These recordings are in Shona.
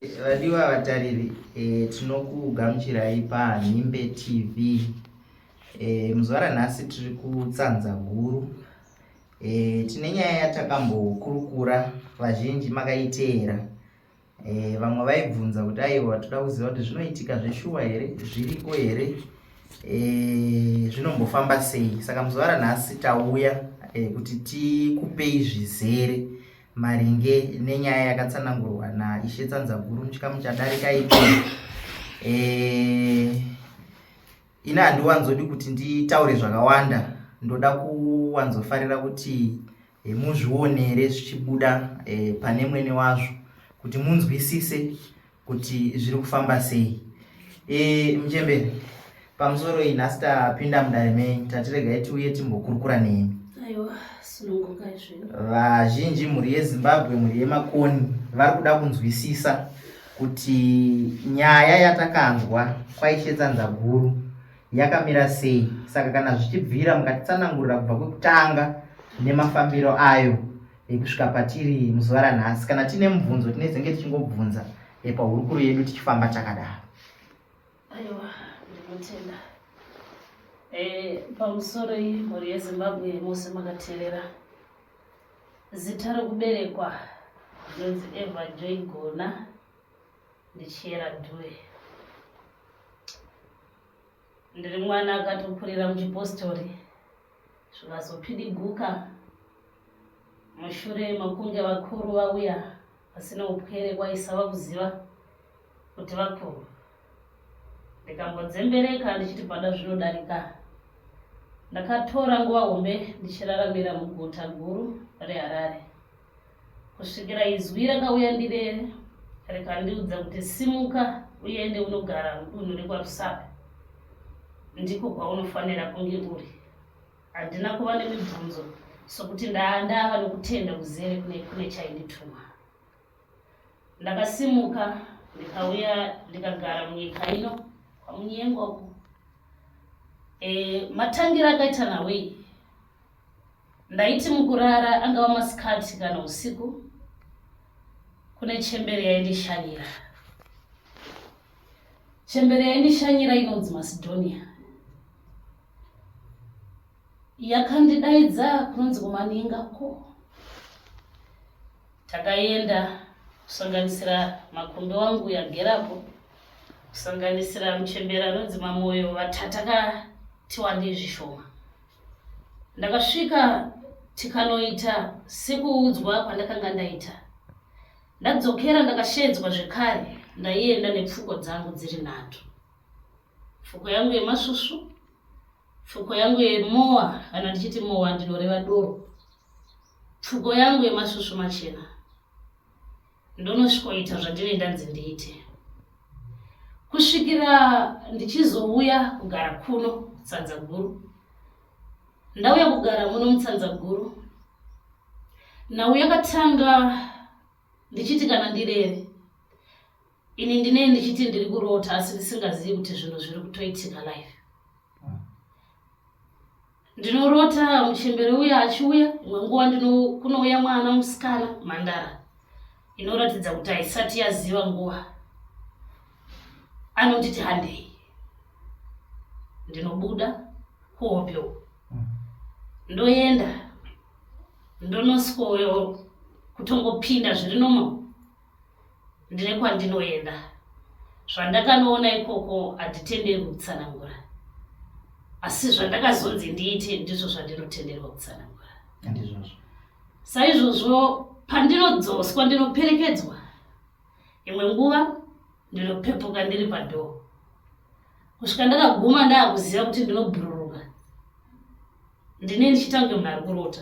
Vadiwa vatariri, tinokugamuchirai paNhimbe TV. Muzuva ranhasi tiri kutsanza guru. Tine nyaya yatakambokurukura, vazhinji makaiteera. Vamwe vaibvunza kuti aiwa toda kuziva kuti zvinoitika zveshuwa here, zviriko here, zvinombofamba sei. Saka muzuva ranhasi tauya kuti tikupei zvizere maringe nenyaya yakatsanangurwa naIshe Tsanzaguru muchikamu chadarika ipi. Ina handiwanzodi kuti nditaure zvakawanda, ndoda kuwanzofarira kuti muzvionere zvichibuda pane mwene wazvo, kuti munzwisise kuti zviri kufamba sei. Muchembere, pamusoro iyi nhasi tapinda mudare menyu, tatiregai tiuye timbokurukura nemi. Aiwa, sununguka izvino. Vazhinji mhuri yeZimbabwe, mhuri yeMakoni vari kuda kunzwisisa kuti nyaya yatakanzwa kwaIshe Tsanzaguru yakamira sei. Saka kana zvichibvira mukatitsanangurira kubva kwekutanga nemafambiro ayo kusvika patiri muzuva ranhasi. Kana tine mubvunzo tinezenge tichingobvunza pahurukuro yedu tichifamba takadaro. Aiwa, ndinotenda. Pamusoro mhuri yeZimbabwe mose makateerera. Zita rokuberekwa rinonzi Eva Joy Gona, ndichiyera Due. Ndiri mwana akatokurira muchipostori, zvikazopidiguka mushure makunge vakuru vauya pasina upwere kwaisava kuziva kuti vakuru. Ndikambodzembereka ndichiti pada zvinodarika. Ndakatora nguva hombe ndichiraramira muguta guru reHarare. Kusvikira izwi rakauya ndirere rikandiudza kuti simuka uende unogara mudunhu rekwaRusape, ndiko kwaunofanira kunge uri. Handina kuva nemibvunzo sokuti ndava nokutenda kuzere kune chaindituma. Ndakasimuka ndikauya ndikagara munyika ino kwamunyengwa. Matangira akaita nawei. Ndaiti mukurara angava masikati kana usiku, kune chembere yaindishanyira. Chembere yaindishanyira inonzi Macedonia. Yakandidaidza kunonzi kumaningako. Takaenda kusanganisira makombe wangu yagerapo, kusanganisira muchembere anonzi Mamoyo, vatakatiwa ndezvishoma. Ndakasvika tikanoita sekuudzwa kwandakanga ndaita. Ndadzokera ndakashedzwa zvekare, ndaienda nepfuko dzangu dziri 3. Pfuko yangu yeMasusu, pfuko yangu yeMowa, kana ndichiti Mowa ndinoreva doro. Pfuko yangu yeMasusu machena. Ndonosvikoita zvandinoenda nzindiite. Kusvikira ndichizouya kugara kuno Tsanzaguru. Ndauya kugara muno muTsanzaguru. Nhau yakatanga ndichiti kana ndirere. Ini ndine ndichiti ndiri kurota asi ndisingazivi kuti zvinhu zviri kutoitika live. Ndinorota muchembere uya achiuya, imwe nguva kunouya mwana musikana mhandara. Inoratidza kuti haisati yaziva nguva. Anonditi handei. Ndinobuda kuhopyo. Ndoenda. Ndonoswooyo kutongopinda zviri normal. Ndine kwandinoenda. Zvandakanoona ikoko handitenderwi kutsanangura. Asi zvandakazonzi ndiite ndizvo zvandinotenderwa kutsanangura. Handizvozvo. Saizvozvo pandinodzoswa ndinoperekedzwa. Imwe nguva ndinopepuka ndiri padhoo. Kusvika ndakaguma ndaakuziva kuti ndinobhururuka. Ndine ndichitange munhu ari kurota.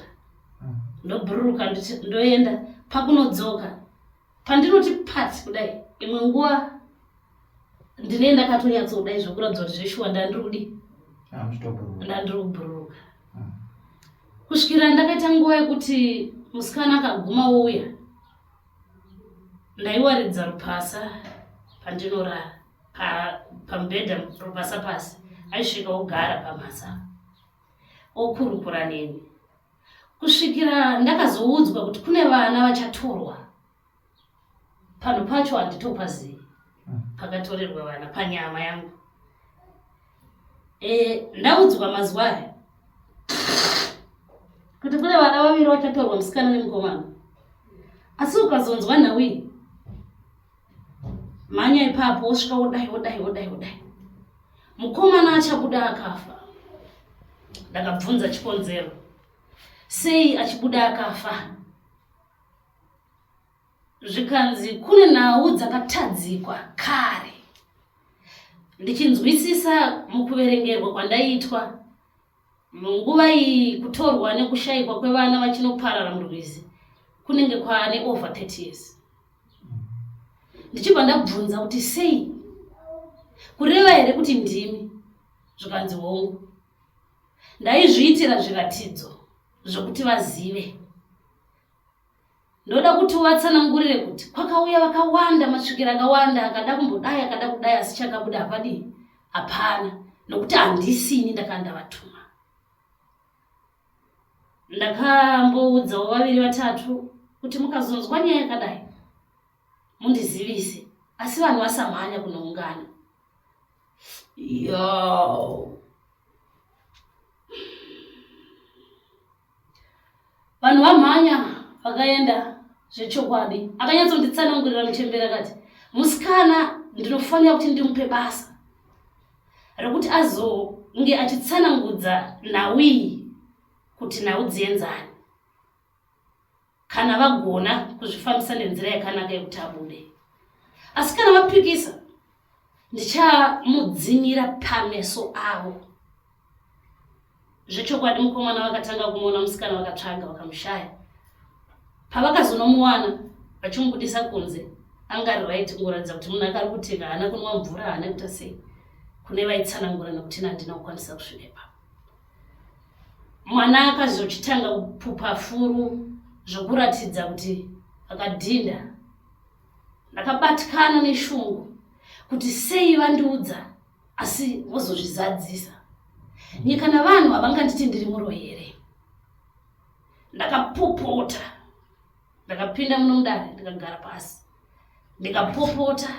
Ndobhururuka ndoenda pakunodzoka. Pandinoti pati kudai, imwe nguva ndine ndakatonyatsoudai zvokuratidza kuti zveshuwa ndandirudi. Ndandiri kubhururuka. Kusvikira ndakaita nguva yekuti musikana akaguma ouya. Ndaiwaridza rupasa pandinorara. Pamubhedha rupasa pasi. Aisvika ogara pamasa. Okurukura neni. Kusvikira ndakazoudzwa kuti kune vana vachatorwa pano pacho handitopazivi pakatorerwa vana panyama yangu. Ndaudzwa mazuva aya kuti kune vana vaviri vachatorwa, musikana nemukomana. Asi ukazonzwa nhau iyi, mhanya ipapo wosvika wodai. Mukomana achabuda akafa. Ndakabvunza chikonzero, sei achibuda akafa? Zvikanzi kune nhau dzakatadzikwa kare. Ndichinzwisisa mukuverengerwa kwandaiitwa munguva iyi, kutorwa nekushayikwa kwevana vachinoparara murwizi kunenge kwaane over 30 years. Ndichibva ndabvunza kuti sei, kureva here kuti ndimi? Zvikanzi hongu. Ndaizviitira zviratidzo zvokuti vazive. Ndoda kuti uvatsanangurire kuti kwakauya vakawanda, masvikira akawanda, akada kumbodai, akada kudai, asi chakabuda hapadi, hapana, nokuti handisini ndakandavatuma. Ndakamboudzawo vaviri vatatu kuti mukazonzwa nyaya yakadai mundizivise, asi vanhu vasamhanya kunoungana. Vanhu vamhanya vakaenda zvechokwadi. Akanyatsonditsanangurira muchembera akati, musikana ndinofanira kuti ndimupe basa rekuti azonge achitsanangudza nhau iyi kuti nhau dzienzani, kana vagona kuzvifambisa nenzira yakanaka yekuti abude. Asi kana vapikisa, ndichamudzimira pameso avo. Zvechokwadi mukomana vakatanga kumuona musikana, vakatsvaga vakamushaya. Pavakazonomuwana vachimubudisa kunze, anga ari right kungoratidza kuti munhu akari kutenga, haana kunwa mvura, haana kuita sei. Kune vaitsanangura nokuti handina kukwanisa kusvika ipapo. Mwana akazochitanga kupupa furu zvokuratidza kuti akadhinda. Ndakabatikana neshungu kuti sei vandiudza asi vozozvizadzisa. Nyika navanhu havanganditi ndiri muro here. Ndakapopota, ndakapinda muno mudare, ndikagara pasi, ndikapopota.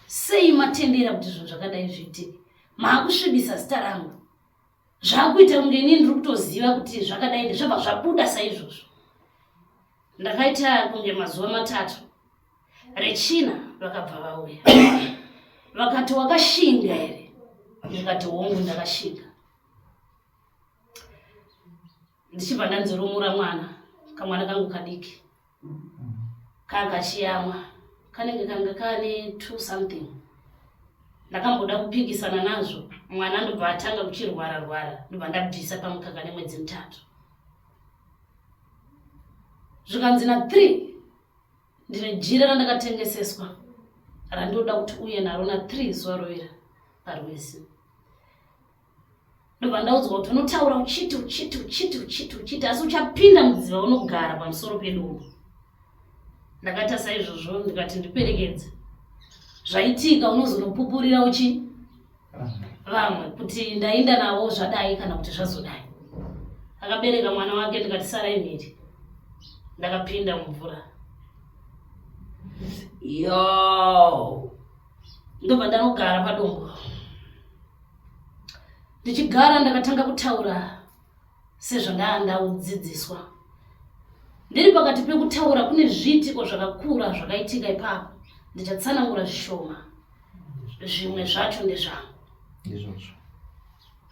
Sei matendera kuti zvinhu zvakadai zviitike? Maakusvibisa zita rangu. Zvakuita kunge inini ndiri kutoziva kuti zvakadai ndezvabva zvabuda saizvozvo. Ndakaita kunge mazuva 3. Rechina vakabva vauya. Vakati wakashinga here? Ndikati hongu ndakashinga. Ndichibva ndanzoromura mwana, kamwana kangu kadiki. Kakachiyamwa, kanenge kanga kane 2 something. Ndakamboda kupikisana nazvo, mwana ndobva atanga kuchirwara, ndobva ndabvisa pamukaka nemwedzi 3. Zvikanzi na 3 ndine jira randakatengeseswa, randoda kuti uye naro na 3 zuva rovira parwezi. Ndobva ndaudzwa kuti unotaura uchiti, asi uchapinda mudziva unogara pamusoro pedumbu. Ndakati saizvozvo, ndikati ndiperekedze. Zvaitika unozonopupurira uchi vamwe kuti ndainda navo zvadai kana kuti zvazodai. Akabereka mwana wake, ndikati sarai mhiri. Ndakapinda mumvura. Ndobva ndanogara padombo. Ndichigara ndakatanga kutaura sezvanga ndaudzidziswa. Ndiri pakati pekutaura kune zviitiko zvakakura zvakaitika ipapo. Ndichatsanangura zvishoma, zvimwe zvacho ndezvangu.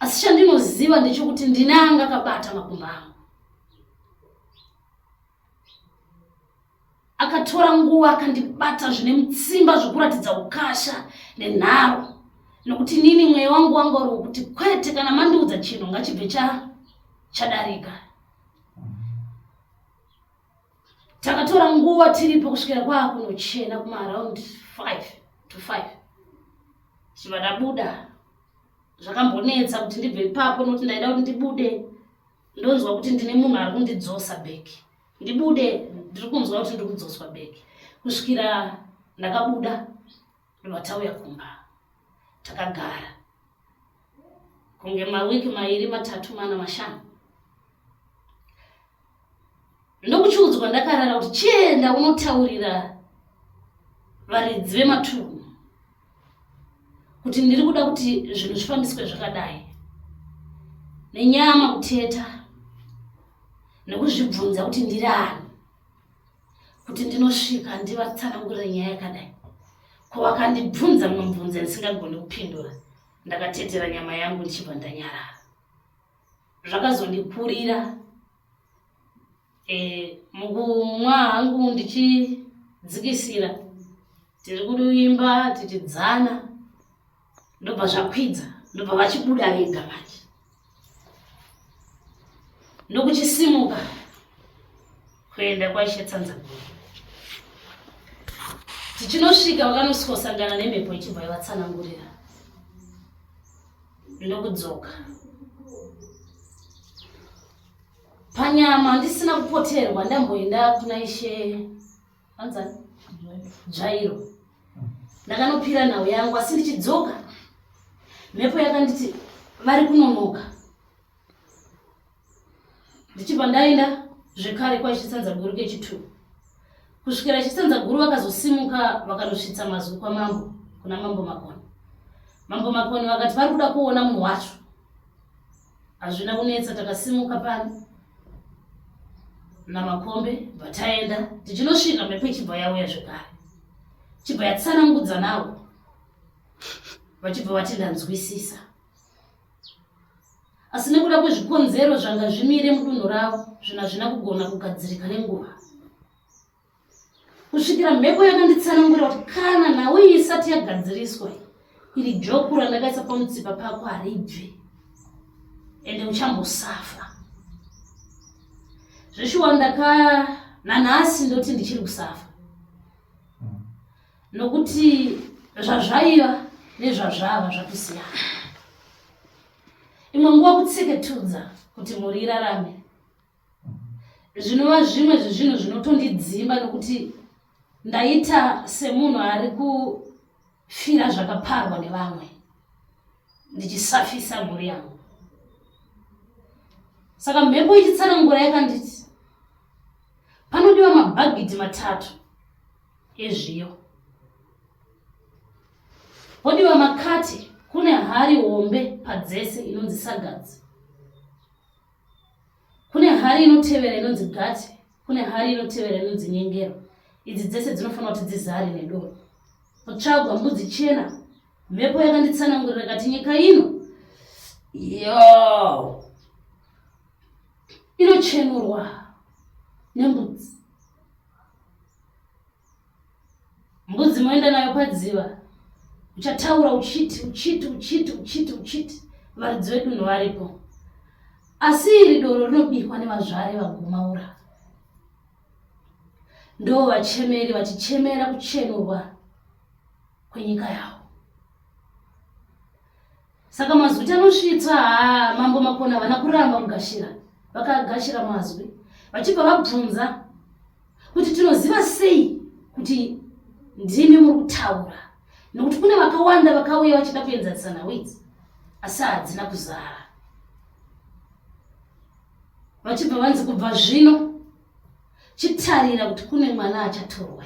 Asi chandinoziva ndechekuti ndine anga akabata makumbo angu. Akatora nguva akandibata zvine mutsimba zvokuratidza ukasha nenharo, nokuti nini mweya wangu wanga uri wekuti kwete, kana mandiudza chinhu ngachibve chadarika. Takatora nguva tiripo kusvikira kwakunochena kuma around 5 to 5. Chibva ndabuda. Zvakambonetsa kuti ndibve ipapo nokuti ndaida kuti ndibude. Ndonzwa kuti ndine munhu ari kundidzosa bheki. Ndibude, ndiri kunzwa kuti ndiri kudzoswa bheki. Kusvikira ndakabuda, ndobva tauya kumba. Takagara kunge mawiki 2, 3, 4, 5. Ndokuchiudzwa ndakarara kuti chienda unotaurira varidzi vematunhu kuti ndiri kuda kuti zvinhu zvifambiswe zvakadai, nenyama kuteta nekuzvibvunza kuti ndiri ani, kuti ndinosvika ndivatsanangurire nyaya yakadai. Ko vakandibvunza mumvunze ndisingagoni kupindura, ndakatetera nyama yangu ndichibva ndanyarara. Zvakazondikurira mukumwa hangu ndichidzikisira, tiri kuimba tichidzana, ndobva zvakwidza, ndobva vachibuda vega manje. Ndokuchisimuka kuenda kwaishe Tsanzaguru. Tichinosvika vakanosangana nemhepo ichibva yavatsanangurira. Ndokudzoka. Panyama ndisina kupoterwa ndamboenda kuna Ishe Jairo. Ndakanopira nhau yangu asi ndichidzoka mhepo yakanditi vari kunonoka. Ndichibva ndaenda zvekare kwaIshe Tsanzaguru kechitu. Kusvikira Ishe Tsanzaguru vakazosimuka vakanosvitsa mazwi kwamambo, kuna Mambo Makoni. Mambo Makoni vakati vari kuda kuona munhu wacho. Hazvina kunetsa, takasimuka pano namakombe vataenda. Tichinosvika mhepo ichibva yauya zvekare, chibva yatsanangudza navo, vachibva vati ndanzwisisa. Asi nekuda kwezvikonzero zvanga zvimire mudunhu ravo, zvinhu hazvina kugona kugadzirika nenguva. Kusvikira mhepo yakanditsanangurira kuti kana nhau iyi isati yagadziriswa, iri joku randakaisa pamutsipa pako haribve, ende uchambosafa. Zveshuwa nanhasi ndoti ndichiri kusafa, nokuti zvazvaiva nezvazvava zvakusiyana. Imwe nguva kutseketudza kuti muri irarame, zvinova zvimwe zvezvinhu zvinotondidzimba, nokuti ndaita semunhu ari kufira zvakaparwa nevamwe, ndichisafisa mhuri yangu. Saka mhepo ichitsanangura yakanditi panodiwa mabhagidhi 3 ezviyo, podiwa makati, kune hari hombe padzese inonzi sagadzi, kune hari inotevera inonzi gati, kune hari inotevera inonzi nyengero. Idzi dzese dzinofanira kuti dzizare nedoro. Potsvagwa mbudzi chena. Mhepo yakanditsanangurira ikati nyika ino inochenurwa nembudzi. Mbudzi moenda nayo padziva, uchataura uchiti varidzi vedunhu varipo. Asi iri doro rinobikwa nevazvare vagumaura. Ndo vachemeri vachichemera kuchenurwa kwenyika yavo. Saka mazwi anosvitsa, Mambo Makoni havana kuramba kugashira. Vakagashira mazwi, vachibva vabvunza kuti tinoziva sei kuti ndimi muri kutaura, nokuti kune vakawanda vakauya vachida kuenzanisa nhau idzi, asi hadzina kuzara. Vachibva vanzi kubva zvino chitarira kuti kune mwana achatorwa.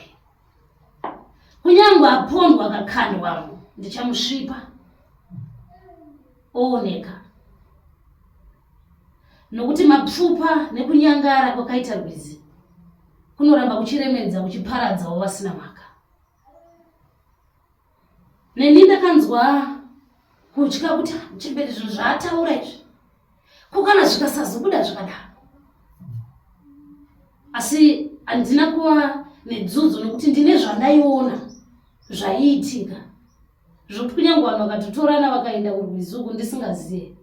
Kunyange apondwa akakandwamo, ndichamusvipa ooneka. Nokuti mapfupa nekunyangara kwakaita rwizi kunoramba kuchiremedza kuchiparadzawo vasina mhaka. Neni ndakanzwa kutya kuti chimberi zvinhu zvaataura izvi kukana zvikasazobuda zvakadaro. Asi handina kuva nedzudzu, nokuti ndine zvandaiona zvaiitika, zvokuti kunyange vanhu vakatotorana vakaenda kurwizi uku ndisingazive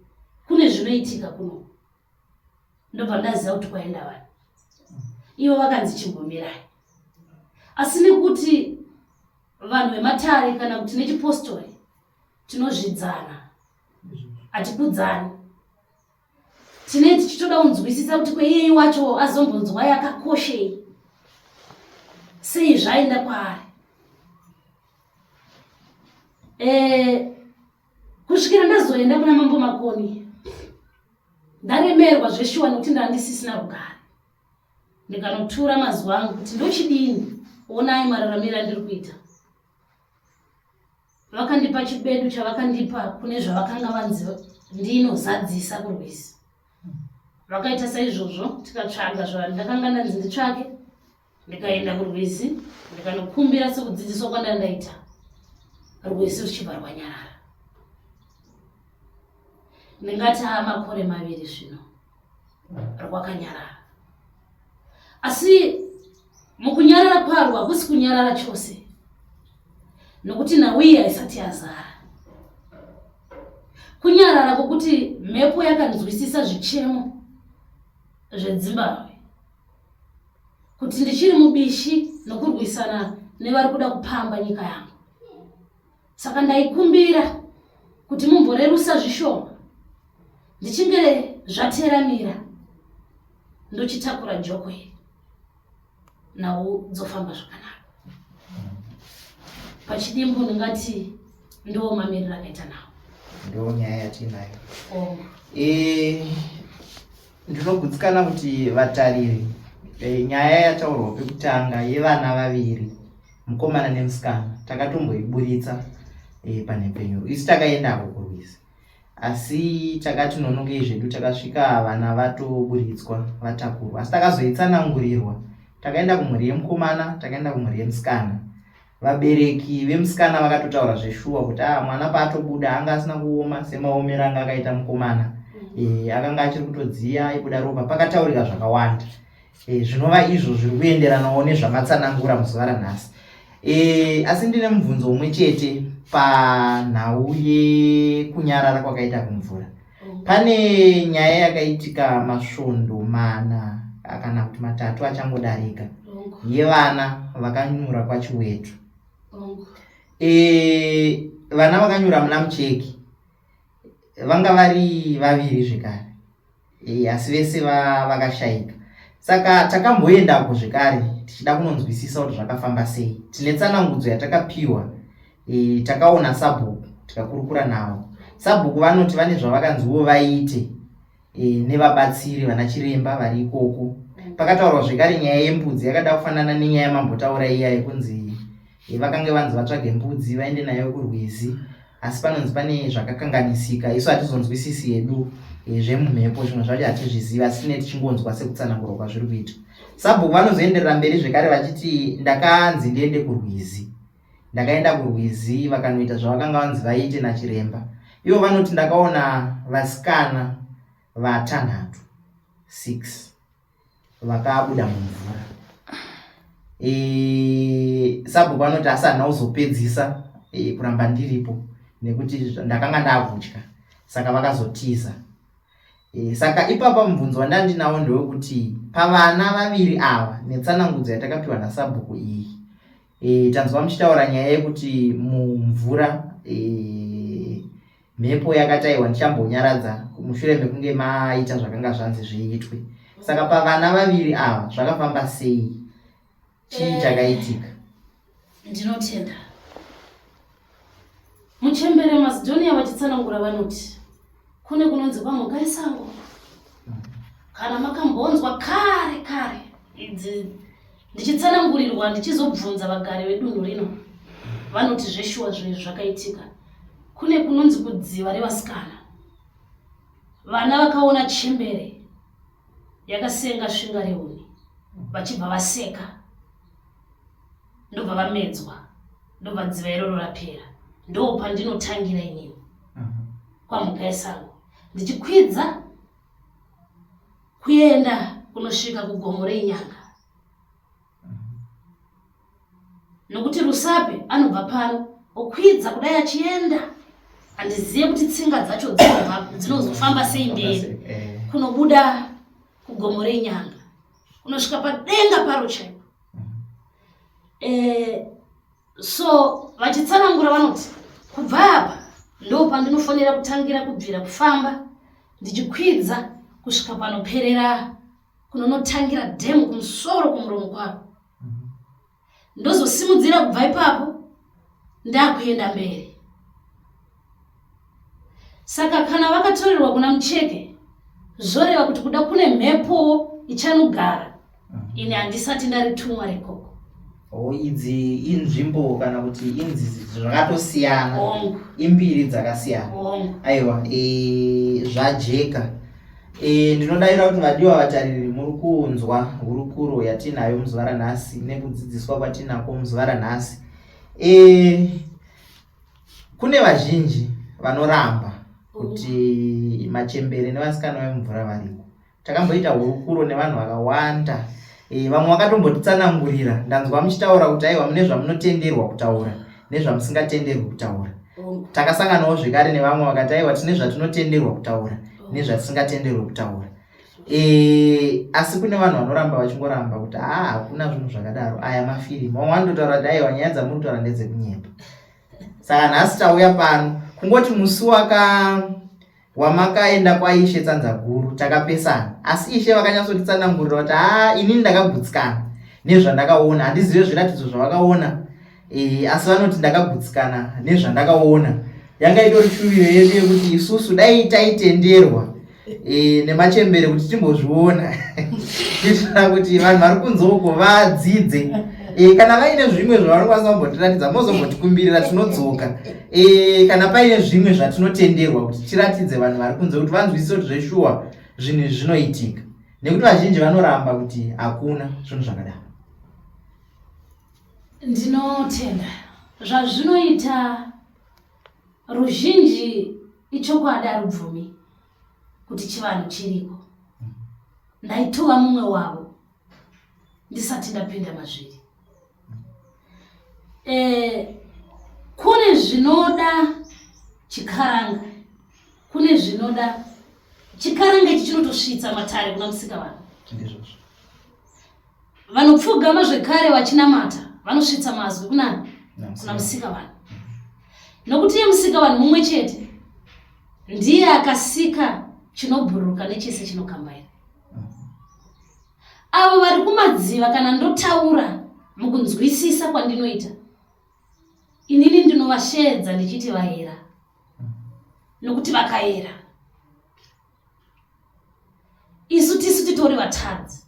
kune zvinoitika kuno, ndobva ndaziva kuti kwaenda vanhu. Ivo vakanzi chimbomirai. Asi nekuti vanhu vematare kana kuti nechipostori tinozvidzana, hatikudzani. Tine tichitoda kunzwisisa kuti kweiyei wacho azombonzwa yakakoshei, sei zvaenda kwaari. Kusvikira ndazoenda kuna Mambo Makoni, ndaremerwa zveshuwa nokuti ndandisisina rugare. Ndikanotura mazwi angu kuti ndochidini, onai mararamiro andiri kuita. vakandipa chibedu chavakandipa kune zvavakanga vanzi ndinozadzisa kurwizi. Vakaita saizvozvo tikatsvaga zvandakanga ndanzi nditsvake, ndikaenda kurwizi ndikanokumbira sekudzidziswa kwandandaita, rwizi ruchibva rwanyarara. Ndingati makore 2 zvino rwakanyarara. Asi mukunyarara kwarwo hakusi kunyarara chose, nokuti nawiyi haisati yazara. Kunyarara kwokuti mhepo yakanzwisisa zvichemo zveZimbabwe, kuti ndichiri mubishi nokurwisana nevari kuda kupamba nyika yangu. Saka ndaikumbira kuti mumborerusa zvishoma, ndichinge zvateramira ndochitakura joko iri, nawo dzofamba zvakanaka. Pachidimbu ndingati ndo mamiriro akaita nawo. Ndo nyaya yatinayo. Ndinogutsikana kuti vatariri, nyaya yataurwa pekutanga yevana vaviri, mukomana nemusikana, takatomboiburitsa panhepenyu. Isi takaendako kurwizi, asi takati nonongei zvedu takasvika vana vatoburitswa vatakurwa. Asi takazoitsanangurirwa, takaenda kumhuri yemukomana, takaenda kumhuri yemusikana. Vabereki vemusikana vakatotaura zveshuwa kuti mwana paatobuda anga asina kuoma semaomero anga akaita mukomana. Akanga achiri kutodziya aibuda ropa, pakataurika zvakawanda. Zvinova izvo zviri kuenderanawo nezvamatsanangura muzuva ranhasi. Asi ndine mubvunzo umwe chete panhau yekunyarara kwakaita kumvura. Pane nyaya yakaitika masvondo 4 kana kuti 3 achangodarika yevana vakanyura kwaChiwetu. Vana vakanyura muna Mucheki, vanga vari 2 zvekare, asi vese vakashayika. Saka takamboendako zvekare tichida kunonzwisisa kuti zvakafamba sei. Tine tsanangudzo yatakapiwa, takaona sabhuku tikakurukura navo. Sabhuku vanoti vane zvavakanziwo vaite nevabatsiri vana chiremba vari ikoko. Pakataurwa zvekare nyaya yembudzi yakada kufanana nenyaya yamambotaura iya yekunzi vakanga vanzi vatsvage mbudzi vaende nayo kurwizi, asi panonzi pane zvakakanganisika. Isu hatizonzwisisi yedu zvemumhepo, zvimwe zvacho hatizviziva, asi tine tichingonzwa sekutsanangurwa kwazviri kuita. Sabhuku vanozoenderera mberi zvekare vachiti ndakanzi ndiende kurwizi. Ndakaenda kurwizi vakanoita zvavakanga vanzi vaite nachiremba. Ivo vanoti ndakaona vasikana 6 vakabuda mumvura. Sabhuku vanoti asi handina kuzopedzisa kuramba ndiripo nekuti ndakanga ndakutya, saka vakazotiza. Saka ipapa mubvunzo wandandinawo ndewekuti pavana 2 ava netsanangudzo yatakapiwa nasabhuku iyi, tanzwa muchitaura nyaya yekuti mumvura mhepo yakataiwa ndichambonyaradza mushure mekunge maita zvakanga zvanzi zviitwe. Saka pavana 2 ava zvakafamba sei? Chii chakaitika? Ndinotenda muchembere Macedonia vachitsanangura vanoti kune kunonzi kwamugai sango, kana makambonzwa kare idzi ndichitsanangurirwa ndichizobvunza vagari vedunhu rino, vanoti zveshuwa zvinhu zvakaitika. Kune kunonzi kudziva revasikana, vana vakaona chembere yakasenga svinga rehuni, vachibva vaseka, ndobva vamedzwa, ndobva dziva iroro rapera. Ndo pandinotangira inini kwamugai sango, ndichikwidza kuenda kunosvika kugomo reinyanga, nokuti Rusape anobva pano okwidza kudai achienda. Handizive kuti tsinga dzacho dzinozofamba sei mberi kunobuda kugomo reinyanga, kunosvika padenga paro chaipo. So vachitsanangura vanoti kubva apa ndo pandinofanira kutangira kubvira kufamba ndichikwidza kusvika panoperera kunonotangira dhemu kumusoro kumuromo kwaro, ndozosimudzira kubva ipapo ndakuenda mberi. Saka kana vakatorerwa kuna Mucheke zvoreva kuti kuda kune mhepo ichanogara, ine handisati ndaritumwa rekoko. idzi inzvimbo kana kuti inzizi zvakatosiyana, imbiri dzakasiyana. Aiwa, zvajeka. Ndinodaira kuti vadiwa vatariri muri kunzwa hurukuro yatinayo muzuva ranhasi nekudzidziswa kwatinako muzuva ranhasi. Kune vazhinji vanoramba kuti machembere nevasikana vemumvura variko. Takamboita hurukuro nevanhu vakawanda. Vamwe vakatombotitsanangurira, ndanzwa muchitaura kuti aiwa mune zvamunotenderwa kutaura nezvamusingatenderwi kutaura. Takasanganawo zvekare nevamwe vakati aiwa tine zvatinotenderwa kutaura nezvatisingatenderwi kutaura. Asi kune vanhu vanoramba vachingoramba kuti hakuna zvinhu zvakadaro, aya mafirimu. Vamwe vanotaura kuti aiwa nyaya dzamunotaura ndedzekunyepa. Saka nhasi tauya pano kungoti musi wamakaenda kwaIshe Tsanzaguru takapesana, asi Ishe vakanyatsotitsanangurira kuti inini ndakagutsikana nezvandakaona. Handizive zviratidzo zvavakaona, asi vanoti ndakagutsikana nezvandakaona. Yanga itori shuviro yedu yekuti isusu dai taitenderwa nemachembere kuti timbozviona kuitira kuti vanhu vari kunze uko vadzidze. Kana vaine zvimwe zvavanokwanisa kumbotiratidza mozombotikumbirira tinodzoka. Kana paine zvimwe zvatinotenderwa kuti tiratidze vanhu vari kunze kuti vanzwisise kuti zveshuwa zvinhu zvinoitika, nekuti vazhinji vanoramba kuti hakuna zvinhu zvakadaro. Ndinotenda zvazvinoita ruzhinji ichokwadi harubvumi kuti chivanhu chiriko. Ndaitova mumwe wavo ndisati ndapinda mazviri. Kune zvinoda chikaranga, kune zvinoda chikaranga ichi chinotosvitsa matare kuna musikavanhu. Vanopfugama zvekare vachinamata vanosvitsa mazwi kuna musikavanhu. Nokuti iye musikavanhu mumwe chete ndiye akasika chinobhururuka nechese chinokambaira. Avo vari kumadziva kana ndotaura mukunzwisisa kwandinoita, inini ndinovashedza ndichiti vaera, nokuti vakaera isu tisu titori vatadzi.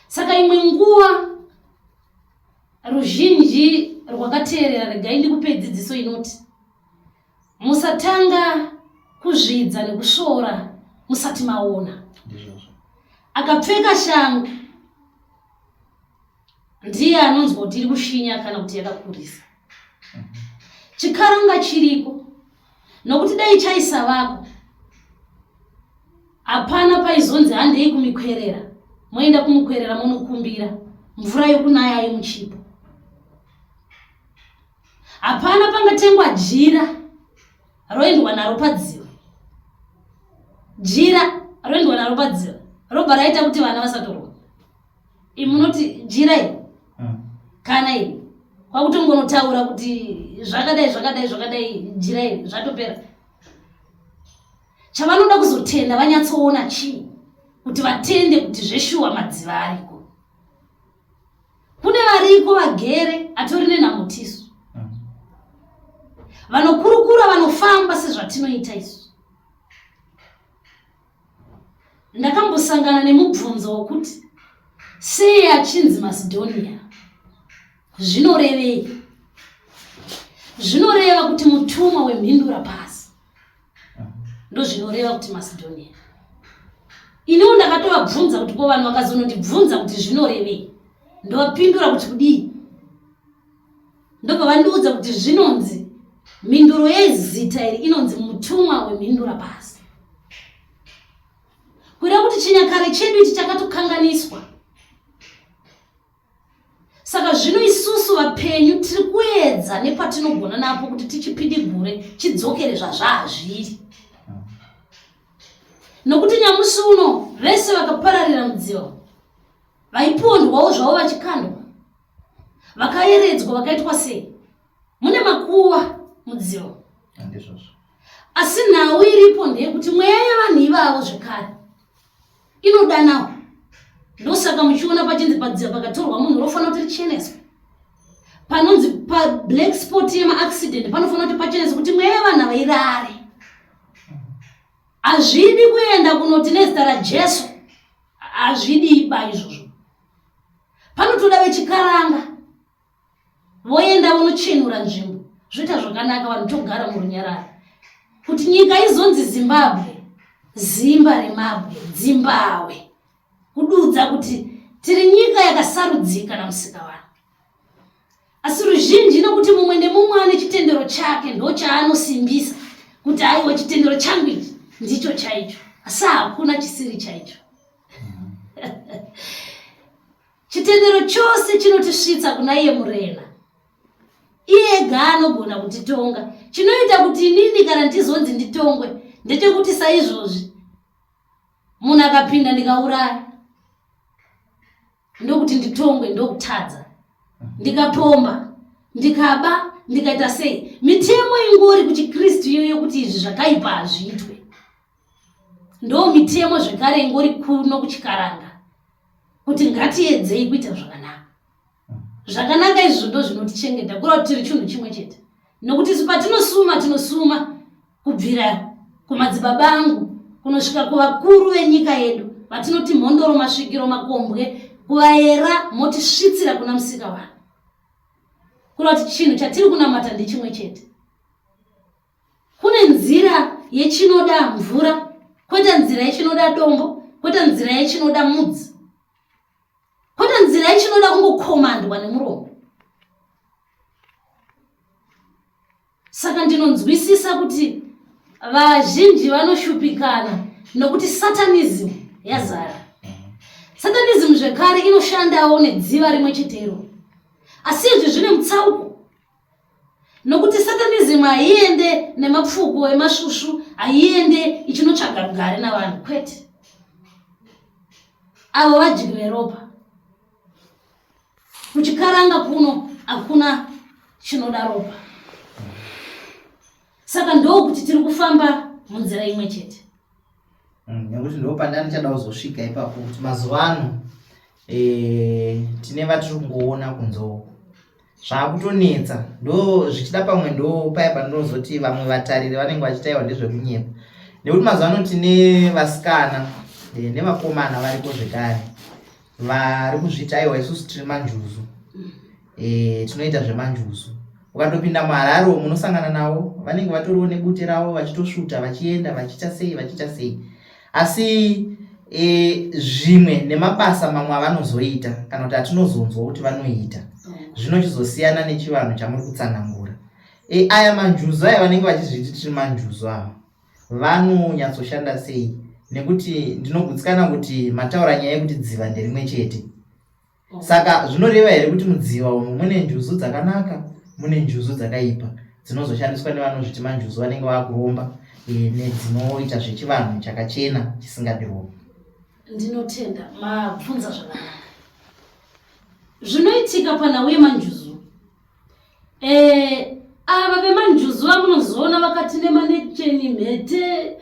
Saka imwe nguva ruzhinji rwakateerera, regai ndikupe dzidziso inoti musatanga kuzvidza nekusvora musati maona. Akapfeka shangu ndiye anonzwa kuti iri kushinya kana kuti yakakurisa. Chikaranga chiriko, nokuti dai chaisa vako hapana paizonzi handei kumikwerera. Moenda kumikwerera munokumbira mvura yokunaya yemuchipo. Hapana pangatengwa jira roendwa naro padziva. Jira roendwa naro padziva robva raita kuti vana vasatoroka. Imunoti jira iri kana iri kwakutongonotaura kuti zvakadai jira iri zvatopera. Chavanoda kuzotenda vanyatsoona chii kuti vatende kuti zveshuwa madziva ariko. Kune variko vagere atori nenhamutiso, vanokurukura vanofamba sezvatinoita isu. Ndakambosangana nemubvunzo wokuti sei achinzi Macedonia. Zvinorevei? Zvinoreva kuti mutumwa wemhindura pasi. Ndozvinoreva kuti Macedonia. Iniwo ndakatovabvunza kuti ko vanhu vakazonondibvunza kuti zvinorevei, ndovapindura kuti kudii. Ndobva vandiudza kuti zvinonzi mhinduro yezita iri inonzi mutumwa wemhindura pasi. Kuda kuti chinyakare chedu ichi chakatokanganiswa. Saka zvino isusu vapenyu tiri kuedza nepatinogona napo kuti tichipidigure chidzokere zvazvazviri. Nokuti nyamusi uno vese vakapararira mudziva, vaipondwawo zvavo vachikandwa, vakaeredzwa vakaitwa sei. Mune makuva mudziva. Asi nhau iripo ndeyekuti mweya yavanhu ivavo zvekare inodanawo. Ndosaka muchiona pachinzi padziva pakatorwa munhu rofanira kuti richeneswe. Panonzi pa black spot yemaaccident panofanira kuti pacheneswe kuti mweya yavanhu vairare. Hazvidi kuenda kunoti nezita raJesu, hazvidi iba izvozvo. panotoda vechikaranga voenda vonochenura nzvimbo, zvoita zvakanaka vanotogara murunyararo. Kuti nyika izonzi Zimbabwe, zimba remabwe, Zimbabwe, kududza kuti tiri nyika yakasarudzika namusika vanhu. Asi ruzhinji nokuti mumwe nemumwe ane chitendero chake ndo chaanosimbisa kuti aiwa chitendero changu ichi ndicho chaicho, asi hakuna chisiri chaicho. Chitendero chose chinotisvitsa kuna iye murena, iye ega anogona kutitonga. Chinoita kuti inini kana ndizonzi nditongwe ndechekuti saizvozvi munhu akapinda ndikauraya ndokuti nditongwe, ndokutadza, ndikapomba, ndikaba, ndikaita sei. Mitemo ingori kuchiKristu iyoyo kuti izvi zvakaipa hazviitwe. Ndo mitemo zvekare ingori kuno kuchikaranga kuti ngatiedzei kuita zvakanaka. Zvakanaka izvo ndo zvinotichengeta kura kuti tiri chinhu chimwe chete. Nokuti tinosuma kubvira kumadzibaba angu kunosvika kuvakuru venyika yedu vatinoti mhondoro, masvikiro, makombwe, kuvaera motisvitsira kuna musika vanhu. Kura kuti chinhu chatiri kunamata ndechimwe chete. Kune nzira yechinoda mvura, kwete nzira yechinoda dombo, kwete nzira yechinoda mudzi, kwete nzira yechinoda kungokomandwa nemuromo. Saka ndinonzwisisa kuti vazhinji vanoshupikana nokuti satanism yazara. Satanism zvekare inoshandawo nedziva rimwe chetero, asi izvi zvine mutsauko. Nokuti satanism haiende nemapfuko emashushu, haiende ichinotsvaga rugare navanhu, kwete. Avo vadyi ropa. Kuchikaranga kuno hakuna chinoda ropa. Saka ndokuti tiri kufamba munzira imwe chete. Nekuti ndo pandani chada kuzosvika ipapo kuti mazuva ano tine vatiri kungoona kunzoko zvakutonetsa, ndo zvichida pamwe ndo paya pandinozoti vamwe vatariri vanenge vachitaiwa ndezvekunyepa. Nekuti mazuva ano tine vasikana nevakomana varipo zvekare vari kuzviti aiwa isusu tiri manjuzu, tinoita zvemanjuzu. Ukatopinda muHarare munosangana navo vanenge vatoriwo nebute ravo vachitosvuta vachienda vachiita sei. Asi zvimwe nemabasa mamwe avanozoita kana kuti atinozonzwa kuti vanoita zvinochizosiyana nechivanhu chamuri kutsanangura. Aya manjuzu aya vanenge vachizviti tiri manjuzu ava vanonyatsoshanda sei? Nekuti ndinogutsikana kuti mataura nyaya yekuti dziva nderimwe chete. Saka zvinoreva here kuti mudziva umu mune njuzu dzakanaka, mune njuzu dzakaipa dzinozoshandiswa nevanozviti manjuzu vanenge vakuromba nedzinoita zvechivanhu chakachena chisingadiropo. Ndinotenda mabvunza zvakanaka. Zvinoitika pana uye manjuzu, ava vemanjuzu vamunozoona vakati nemanecheni, mhete,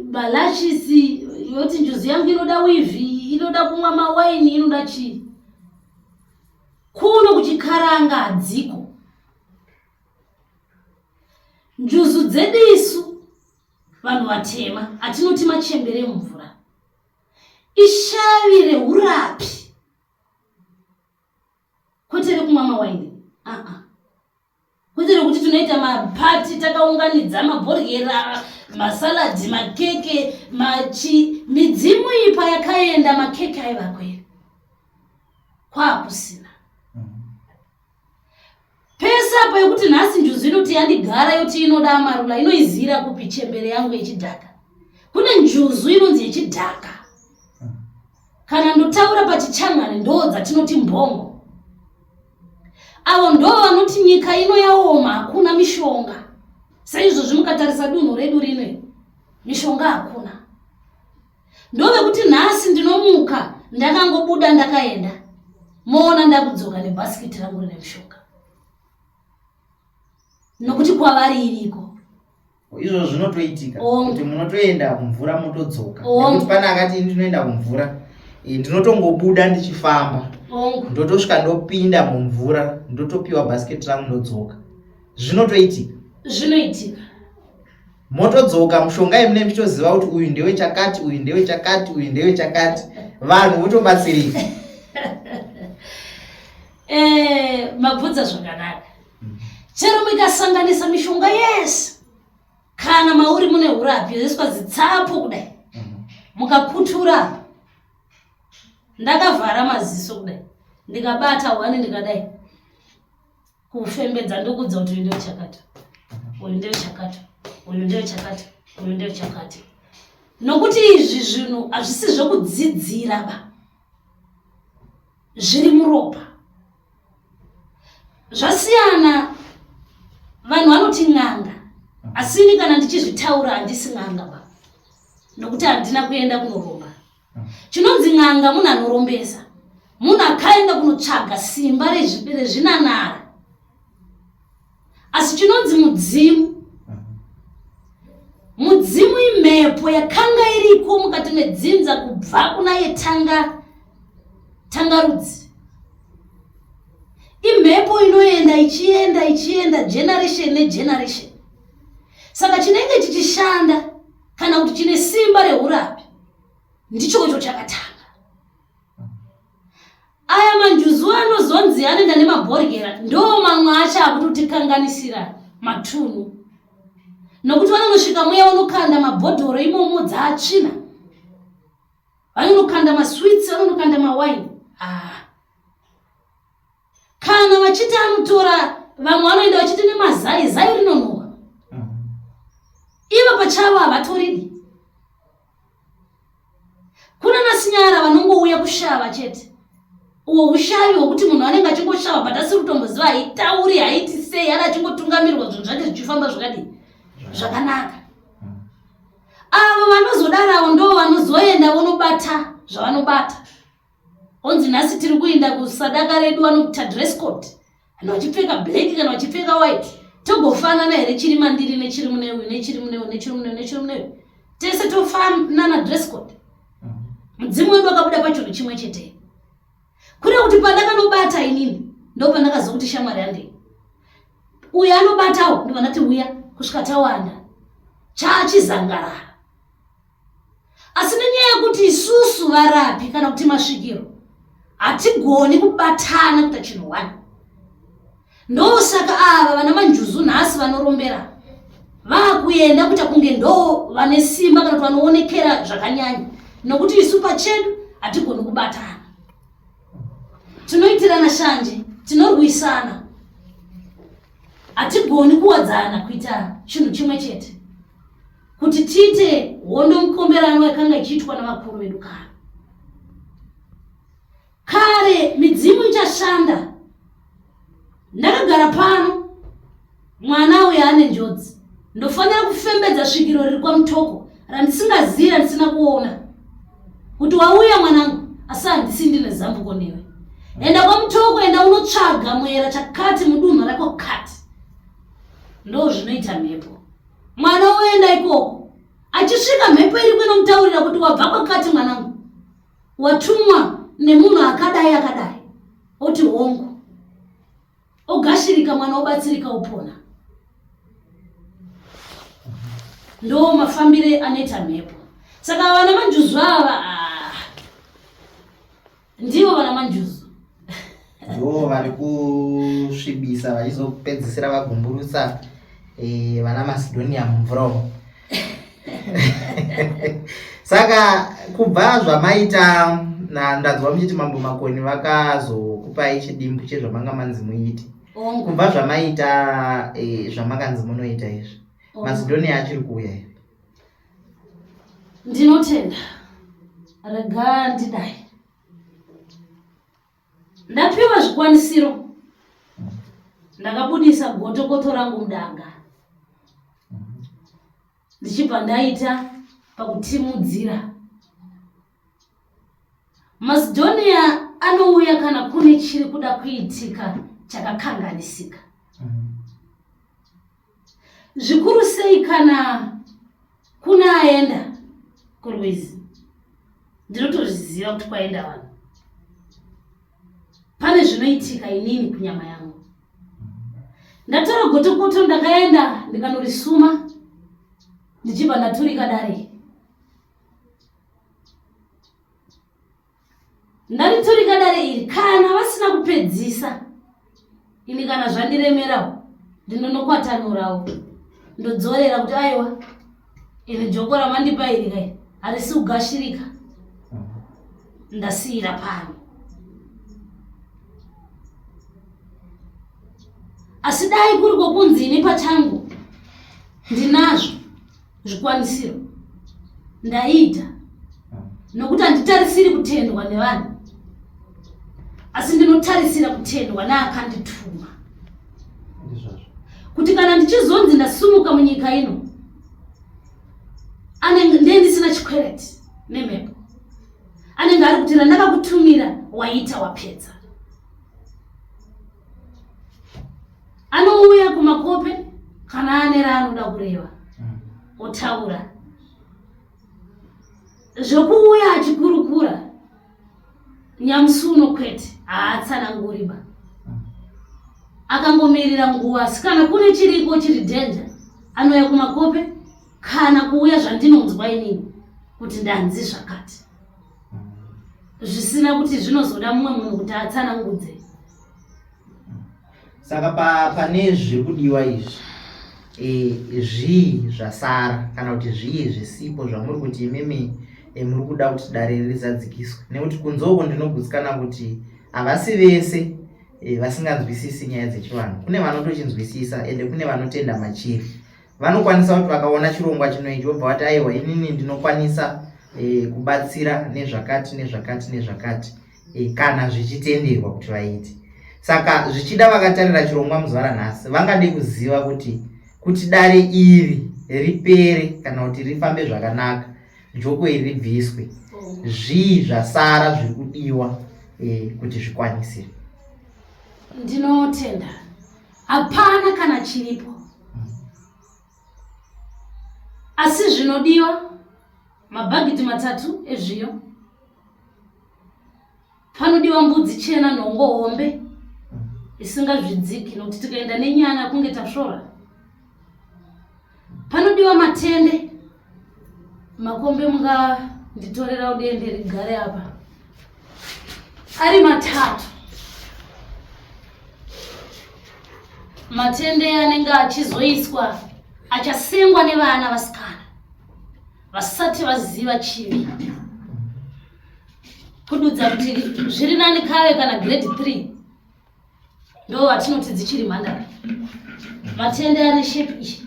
balachisi, yoti njuzu yangu inoda wivhi, inoda kumwa mawaini, inoda chii. Kuno kuchikaranga hadziko. Njuzu dzedu isu vanhu vatema atinoti machembere mvura, ishavi reurapi, kwete rekumwa mawaini. Kwete rekuti tunoita mapati takaunganidza mabhoryera, masaladhi, makeke, midzimu ipa yakaenda makeke aivakwera. Kwakusina. Pesa apa yekuti nhasi njuzu inoti yandigara yoti inoda marula, inoizira kupi chembere yangu yechidhaka. Kune njuzu inonzi yechidhaka. Kana ndotaura pachichamwane ndo dzatinoti mbongo. Avo ndo vanoti nyika ino yaoma, hakuna mishonga. Saizvozvi mukatarisa dunhu redu rino, mishonga hakuna. Ndove kuti nhasi ndinomuka ndakangobuda ndakaenda, moona ndakudzoka nebhasikiti rangu rine mishonga. Nokuti kwavari iriko. Izvo zvinotoitika kuti munotoenda kumvura motodzoka. Nekuti pana akati ndinoenda kumvura, ndinotongobuda ndichifamba, ndotosvika ndopinda mumvura, ndotopiwa bhasiketi rangu ndodzoka. Zvinotoitika. Zvinoitika. Motodzoka mushonga imune michitoziva kuti uyu ndewe chakati, uyu ndewe chakati, uyu ndewe chakati. Vanhu votobatsirika. Mabvudza zvakanaka. Chero mukasanganisa mishonga yese kana mauri mune urapi yoiswa zitsapo kudai mukaputura, ndakavhara maziso kudai ndikabata wani ndikadai kufembedza ndokudza kuti uyu ndewe chakata, uyu ndewe chakata, uyu ndewe chakata, uyu ndewe chakata. Nokuti izvi zvinhu hazvisi zvokudzidzira ba, zviri muropa. Zvasiyana, vanhu vanoti n'anga, asini kana ndichizvitaura handisi n'anga ba, nokuti handina kuenda kunoromba. Chinonzi n'anga munhu anorombesa, munhu akaenda kunotsvaga simba rezvinanara. Asi chinonzi mudzimu imhepo yakanga iriko mukati medzinza kubva kunaye tangarudzi. Imhepo inoenda ichienda generation negeneration. Saka chinenge chichishanda kana kuti chine simba reurapi ndicho icho chakatanga. Aya manjuzu anozonzi anoenda nemabhorigera ndo mamwe acho akutikanganisira matunhu. Nokuti vanonosvika muya unokanda mabhodhoro imomo dzaatsvina, vanonokanda maswitsi, vanonokanda mawaini. Kana vachiti anotora, vamwe vanoenda vachiti nemazai, zai rinonhuwa. Ivo pachavo havatoridi. Kuna nasinyara vanongouya kushava chete. Uwo ushavi hwokuti munhu anenge achingoshava but asiri kutomboziva, haitauri, haiti sei, ari achingotungamirwa zvinhu zvake zvichifamba zvakadii zvakanaka. Avo vanozodarawo ndo vanozoenda vonobata zvavanobata. Onzi nhasi tiri kuenda kusadaka redu vanokuita dress code, kana vachipfeka black kana vachipfeka white. Togofanana here chiri mandiri nechiri mune uyu nechiri mune uyu nechiri mune uyu nechiri mune uyu, tese tofanana dress code. Mudzimu wedu wakabuda pachinhu chimwe chete. Kuri kuti pandakanobata inini ndo pandakazokuti shamwari yandei, uyu anobatawo ndipandati uya kusvika tawanda chachizangarara. Asi nenyaya yekuti isusu varapi kana kuti masvikiro hatigoni kubatana kuita chinhu wani, ndosaka ava vana manjuzu nhasi vanorombera vakuenda kuita kunge ndo vane simba kana kuti vanoonekera zvakanyanya, nokuti isu pachedu hatigoni kubatana. Tinoitirana shanje, tinorwisana, hatigoni kuwadzana kuita chinhu chimwe chete, kuti tiite hondo mukomberano yakanga ichiitwa navakuru vedu kare. Kare midzimu ichashanda, ndakagara pano, mwana uyu ane njodzi, ndofanira kufembedza svikiro riri kwamutoko randisingazivi, randisina kuona kuti wauya mwanangu, asi handisi ndine zambuko newe. Enda kwamutoko, enda unotsvaga mwera chakati mudunhu rako kati. Ndo zvinoita mhepo. Mwana oenda ikoko, achisvika mhepo iri inomutaurira kuti wabva kwakati mwanangu, watumwa nemunhu akadai akadai, oti hongu, ogashirika mwana obatsirika opona. Ndo mafambire anoita mhepo. Saka vana manjuzu ava ndivo vana manjuzu. Ndo vari kusvibisa vachizopedzisira vagumburutsa vana Macedonia mumvura umo. Saka kubva zvamaita, ndadzwa muchiti Mambo Makoni vakazokupai chidimbu chezvamanga manzi muiti. Kubva zvamaita zvamakanzi munoita izvi, Macedonia achiri kuuya here? Ndinotenda, rega ndidai. Ndapiwa zvikwanisiro, ndakabudisa gotokoto rangu mudanga, ndichibva ndaita pakutimudzira. Macedonia anouya kana kune chiri kuda kuitika chakakanganisika. Zvikuru sei kana kuna aenda kurwizi, ndinotozviziva kuti kwaenda vanhu. Pane zvinoitika inini kunyama yangu. Ndatora gotokoto ndakaenda ndikanorisuma, ndichibva ndaturika dare. Ndariturika dare iri kana vasina kupedzisa ini kana zvandiremerawo ndinonokwatanurawo ndodzorera kuti aiwa ini joko ramandipa iri kai harisi kugashirika, ndasiyira pano. Asi dai kuri kwokunzi ini pachangu ndinazvo zvikwanisiro ndaita, nokuti handitarisiri kutendwa nevanhu, asi ndinotarisira kutendwa neakandituma. Kuti kana ndichizonzi ndasumuka munyika ino anenge ndisina chikwereti nemhepo, anenge ari kuti randakakutumira waita wapedza. Anouya kumakope kana ane raanoda kureva otaura, zvokuuya achikurukura nyamusuno kwete haatsananguriba, akangomirira nguva. Asi kana kune chiriko chiri dhenja anouya kumakope kana kuuya zvandinonzwa inini kuti ndanzi zvakati, zvisina kuti zvinozoda mumwe munhu kuti atsanangudze. Saka pane zviri kudiwa izvi, zvii zvasara kana kuti zvii zvisipo zvamuri kuti imimi muri kuda kuti dare rizadzikiswe? Nekuti kunzoko ndinogutsikana kuti havasi vese vasinganzwisisi nyaya dzechivanhu. Kune vanotochinzwisisa ende kune vanotenda machiri. Vanokwanisa kuti vakaona chirongwa chinoichi vobva vati aiwa inini ndinokwanisa kubatsira nezvakati nezvakati nezvakati, kana zvichitenderwa kuti vaite. Saka zvichida vakatarira chirongwa muzuva ranhasi vangade kuziva kuti dare iri ripere kana kuti rifambe zvakanaka, joko iri ribviswe, zvii zvasara zviri kudiwa kuti zvikwanisire. Ndinotenda hapana kana chiripo, asi zvinodiwa mabhagiti 3 ezviyo, panodiwa mbudzi chena, nhongo hombe isingazvidziki nokuti tikaenda nenyana kunge tasvora. Panodiwa matende, makombe munga nditorera udende rigare apa ari 3. Matende anenge achizoiswa achasengwa nevana vasikana vasati vaziva chivi, kududza kuti zviri nani kare kana grade 3 ndo vatinoti dzichiri mhandara. Matende ane shape iyi.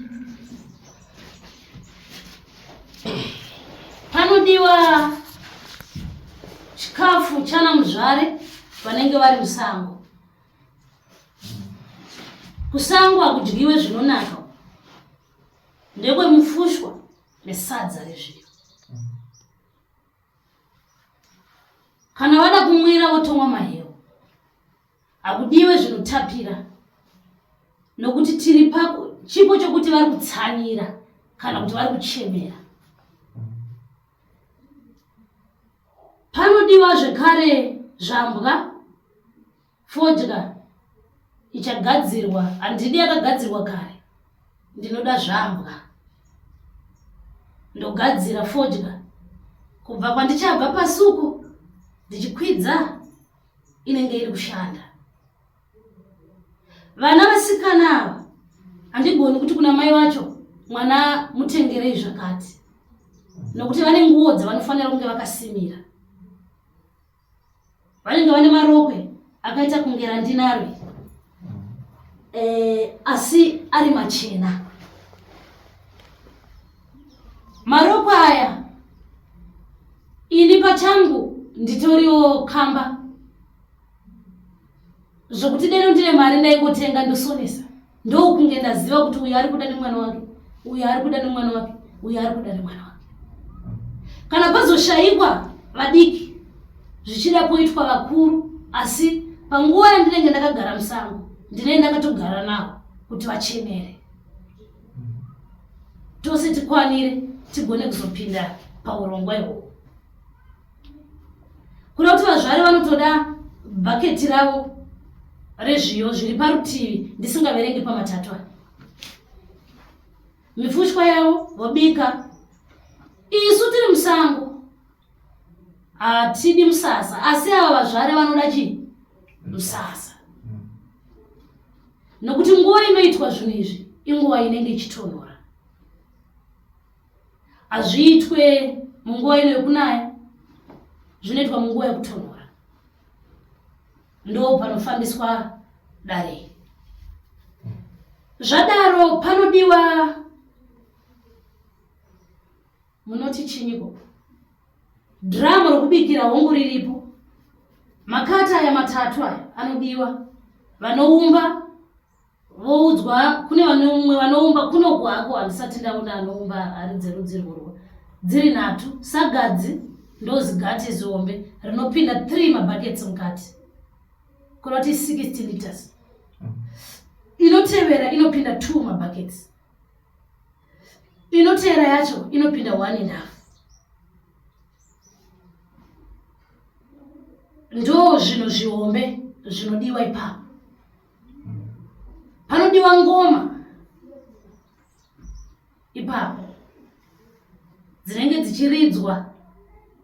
Panodiwa chikafu chana muzvare vanenge vari musango. Kusango hakudyiwe zvinonaka, ndekwe mufushwa nesadza rezviyo. Kana vada kumwira votomwa mahewu, hakudiwe zvinotapira, nokuti tiri chipo chokuti vari kutsamira kana kuti vari kuchemera. Panodiwa zvekare zvambwa, fodya ichagadzirwa. Handidi yakagadzirwa kare, ndinoda zvambwa. Ndogadzira fodya kubva kwandichabva pasuko ndichikwidza inenge iri kushanda. Vana vasikana ava handigoni kuti kuna mai vacho mwana mutengerei zvakati, nokuti vane nguo dzavanofanira kunge vakasimira. Vanenge vane marokwe akaita kunge randinarwe, asi ari machena. Marokwe aya ini pachangu nditoriwo kamba zvokuti deno ndine mari ndaingotenga ndosonesa, ndokunge ndaziva kuti uyu ari kuda nemwana wake, uyu ari kuda nemwana wake, uyu ari kuda nemwana wake. Kana pazoshayikwa vadiki zvichida kuitwa vakuru, asi panguva yandinenge ndakagara musango ndinenge ndakatogara navo kuti vachemere, tose tikwanire tigone kuzopinda paurongwa ihwohwo. Kuda kuti vazvari vanotoda bhaketi ravo rezviyo zviri parutivi ndisingaverengi pa3 aya. Mifushwa yavo vobika. Isu tiri musango hatidi musasa, asi ava vazvari vanoda chii? Musasa. nokuti nguva inoitwa zvinhu izvi inguva inenge ichitonhora. Hazviitwe munguva ino yekunaya, zvinoitwa munguva yekutonhora. Ndo panofambiswa dare. Zvadaro panodiwa munoti chinyiko, dhiramu rokubikira hongu riripo, makata aya matatu aya anodiwa, vanoumba voudzwa, kune vanomwe vanoumba kuno kwako handisati ndaona anoumba ari dzerudzi rworwo, dziri 3 sagadzi ndozigati zombe rinopinda 3 mabhaketsi mukati, kuroti 60 liters. Inotevera inopinda 2 mabhaketsi, inotevera yacho inopinda 1.5. Ndo zvino zvihombe zvinodiwa ipapo. Panodiwa ngoma ipapo dzinenge dzichiridzwa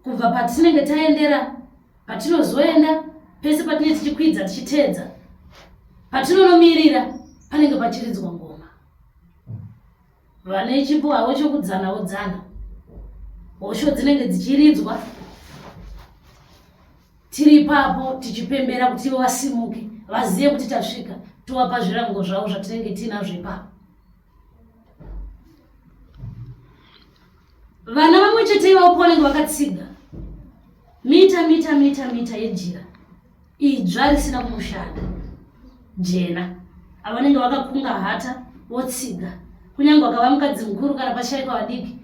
kubva patinenge taendera, patinozoenda, pese patinenge tichikwidza tichitedza, patinonomirira panenge pachiridzwa ngoma. Vane chipo havo chokudzana vodzana, hosho dzinenge dzichiridzwa, tiri ipapo tichipembera kuti vasimuke, vazive kuti tasvika, tovapa zvirango zvavo zvatinenge tinazvo ipapo. Vana vamwe chete ivavo vanenge vakatsiga mita yejira idzva risina kumushanda jena, avanenge vakakunga hata votsiga, kunyange vakava mukadzi mukuru kana pashaika vadiki,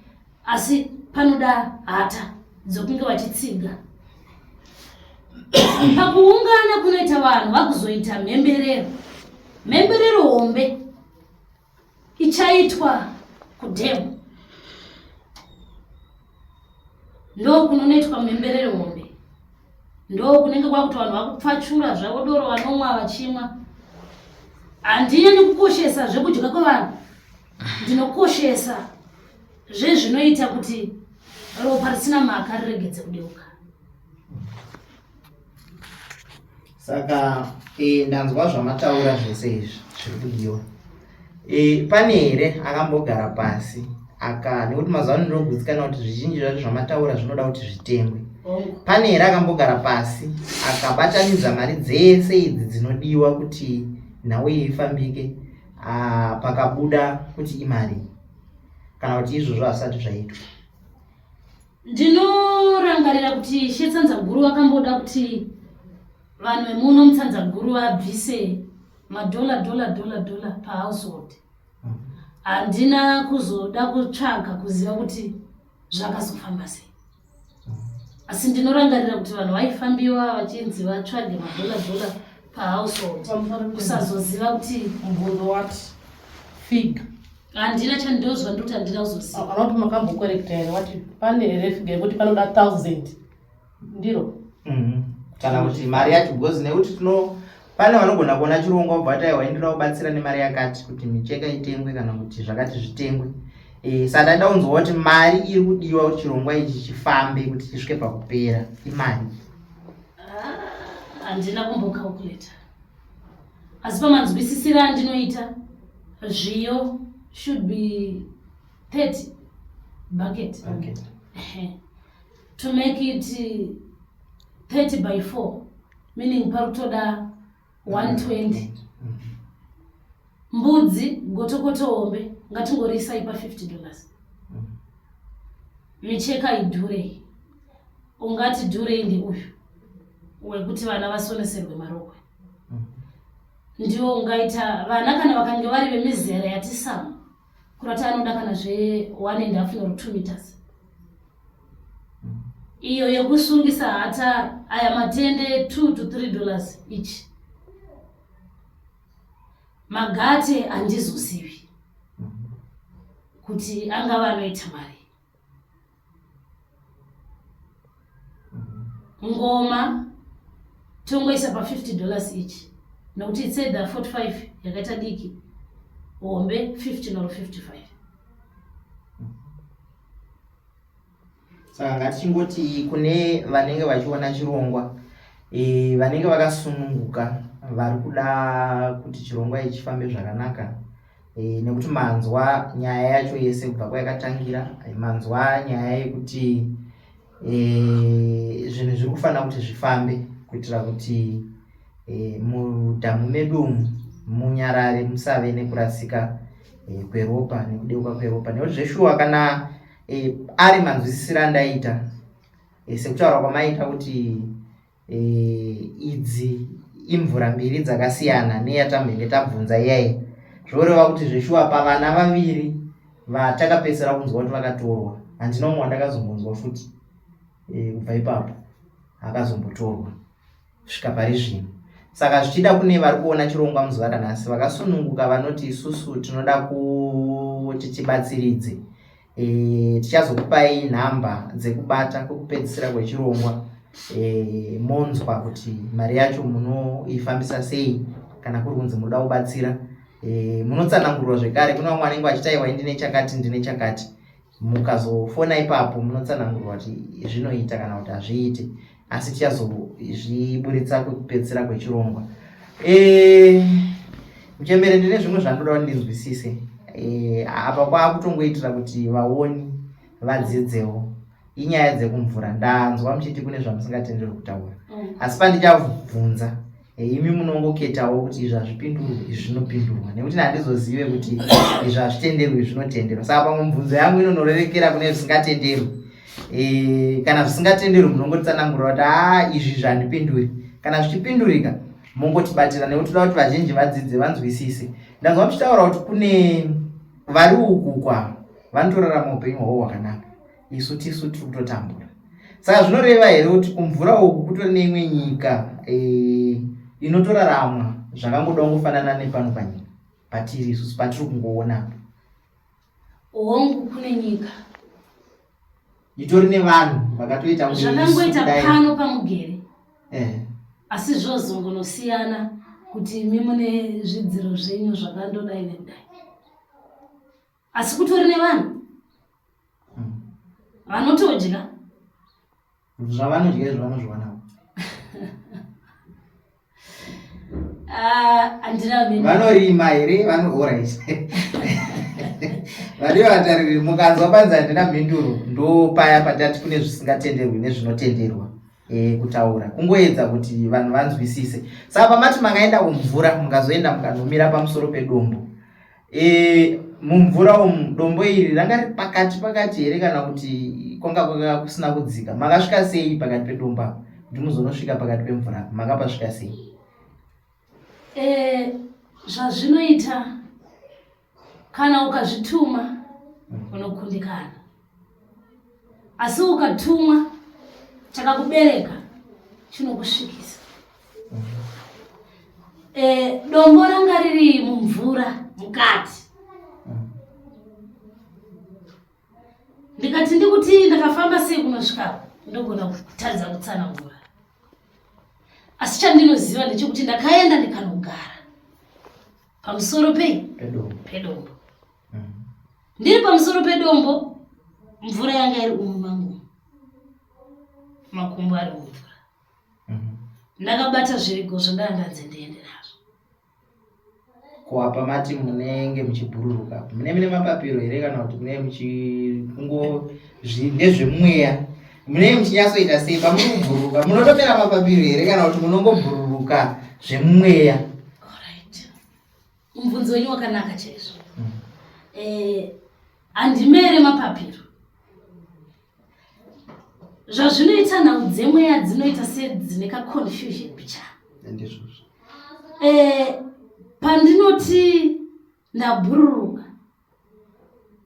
asi panoda hata dzokunge vachitsiga. Pakuungana kunoita vanhu vakuzoita mhemberero hombe ichaitwa kudhemu. Ndo kunoitwa mhemberero hombe, ndo kunenge kwakuti vanhu vakupfachura zvavo doro, vanomwa vachimwa. Handinyanyi kukoshesa zvekudya kwevanhu, ndinokoshesa zvezvinoita kuti ropa risina maka riregedze kudeuka. Saka ndanzwa zvamataura zvese izvi zviri kudiwa. Pane here akambogara pasi nekuti mazuva ano ndinogutsikana kuti zvizhinji zvacho zvamataura zvinoda kuti zvitengwe. Pane here akambogara pasi akabatanidza mari dzese idzi dzinodiwa kuti nhau iyi ifambike, pakabuda kuti imari, kana kuti izvozvo hazvisati zvaitwa? Ndinorangarira kuti shetsanzaguru vakamboda kuti vanhu vemuno mutsanzaguru vabvise $dola per household. Handina kuzoda kutsvaga kuziva kuti zvakazofamba sei, asi ndinorangarira kuti vanhu vaifambiwa vachinzi vatsvage $dola per household, kusazoziva kuti mbuzo wati fig. Handina chandinozwa ndokuti handina kuzoziva. Anoti makambokorekta here wati pane here fig yekuti panoda 1000 ndiro kana kuti mari yacho, because nekuti pane vanogona kuona chirongwa kubva kuti aiwa ndinoda kubatsira nemari yakati kuti micheka itengwe kana kuti zvakati zvitengwe. Saka ndaida kunzwa kuti mari iri kudiwa kuti chirongwa ichi chifambe kuti chisvike pakupera imari. Handina kumbokalkuleta, asi pamanzwisisira andinoita zviyo should be 30 bucket. Okay. To make it 30 by 4, meaning parutoda 120. Mbudzi gotokoto hombe ngatingorisa ipa $50. Micheka idhurei, ungati dhurei ndi uyu wekuti vana vasoneserwe marokwe. Ndio ungaita vana kana vakange vari vemizera yati sama, kurati anoda kana zve 1.5 or 2 meters. Iyo yekusungisa hata aya matende $2 to $3 each. Magate handizozivi kuti angava anoita mari. Ngoma tongoisa pa $50 each, nokuti it's either 45 yakaita diki, hombe 15 or 55. Saka ngatichingoti kune vanenge vachiona chirongwa, vanenge vakasununguka vari kuda kuti chirongwa ichi chifambe zvakanaka, nekuti manzwa nyaya yacho yese kubva kwayakatangira, manzwa nyaya yekuti zvinhu zviri kufanira kuti zvifambe kuitira kuti mudhamu medu munyarare, musave nekurasika kweropa nekudeuka kweropa. Nekuti zveshuwa kana ari manzwisisiro andaita sekutaura kwamaita kuti idzi imvura mbiri dzakasiyana neyatambenge tabvunza iyai, zvoreva kuti zveshuwa pavana vaviri vatakapedzera kunzwa kuti vakatorwa, handina umwe wandakazombonzwa futi kubva ipapo akazombotorwa kusvika pari zvino. Saka zvichida kune vari kuona chirongwa muzuva ranhasi vakasununguka vanoti isusu tinoda kuti tibatsiridze, tichazokupai nhamba dzekubata kwekupedzisira kwechirongwa, monzwa kuti mari yacho munoifambisa sei, kana kuri kunzi munoda kubatsira munotsanangurwa zvekare. Kuna vamwe vanenge vachitaiwa ndine chakati ndine chakati, mukazofona ipapo munotsanangurwa kuti zvinoita kana kuti hazviite, asi tichazozviburitsa kwekupedzisira kwechirongwa. Muchembere ndine zvimwe zvandoda kuti ndinzwisise apa kwakutongoitira kuti vaoni vadzidzewo inyaya dzekumvura. Ndanzwa muchiti kune zvamusingatenderwi kutaura, asi pandichabvunza imi munongoketawo kuti izvi hazvipindurwi izvi zvinopindurwa, nekuti handizozive kuti izvi hazvitenderwi izvi zvinotenderwa. Saka pamwe mibvunzo yangu inonorerekera kune zvisingatenderwi. Kana zvisingatenderwi munongotsanangura kuti izvi zvandipinduri, kana zvichipindurika mongotibatira, nekuti toda kuti vazhinji vadzidze vanzwisise. Ndanzwa muchitaura kuti kune vari uku kwa vanotorarama upenyu hwavo hwakanaka, isu tisu tiri kutotambura. Saka zvinoreva here kuti kumvura uku kutori neimwe nyika inotoraramwa zvakangoda kungofanana nepano panyika patiri isusu patiri kungoona? Hongu kune nyika itori nevanhu vakatoita zvakangoita pano pamugere, asi zvozongonosiyana kuti imi mune zvidziro zvenyu zvakandodai nekudai, asi kutori nevanhu vanotodya zvavanodya izvavanozvionawo. Vanorima here vanooright variyo vatariri. Mukanzwa panzi handina mhinduro, ndo paya patati kune zvisingatenderwi nezvinotenderwa kutaura, kungoedza kuti vanhu vanzwisise. Saka pamati makaenda kumvura mukazoenda mukanomira pamusoro pedombo, mumvura umu dombo iri ranga riri pakati here kana kuti kwanga kusina kudzika? Makasvika sei pakati pedomba kuti muzonosvika pakati pemvura? Makapasvika sei? Zvazvinoita kana ukazvituma unokundikana, asi ukatumwa chakakubereka chinokusvikisa. Dombo ranga riri mumvura mukati. Ndikati ndikuti ndakafamba sei kunosvikapo ndogona kutaridza kutsanangura, asi chandinoziva ndechekuti ndakaenda ndikanogara pamusoro pedombo. Ndiri pamusoro pedombo, mvura yanga iri umu mangu, makumbo ari mumvura. Ndakabata zvirigo zvandandanze ndiende nazvo. Kuapa mati munenge muchibhururuka, mune mapapiro here kana kuti mune muchikungo ndezvemweya? Mune muchinyatsoita sei pamuri kubhururuka? Munotopera mapapiro here kana kuti munongobhururuka zvemweya? Alright, mubvunzo wenyu wakanaka chaizvo. Handimere mapapiro. Zvazvinoita nhau dzemweya dzinoita sedzine kaconfusion pichana. Ndizvozvo. Pandinoti ndabhururuka,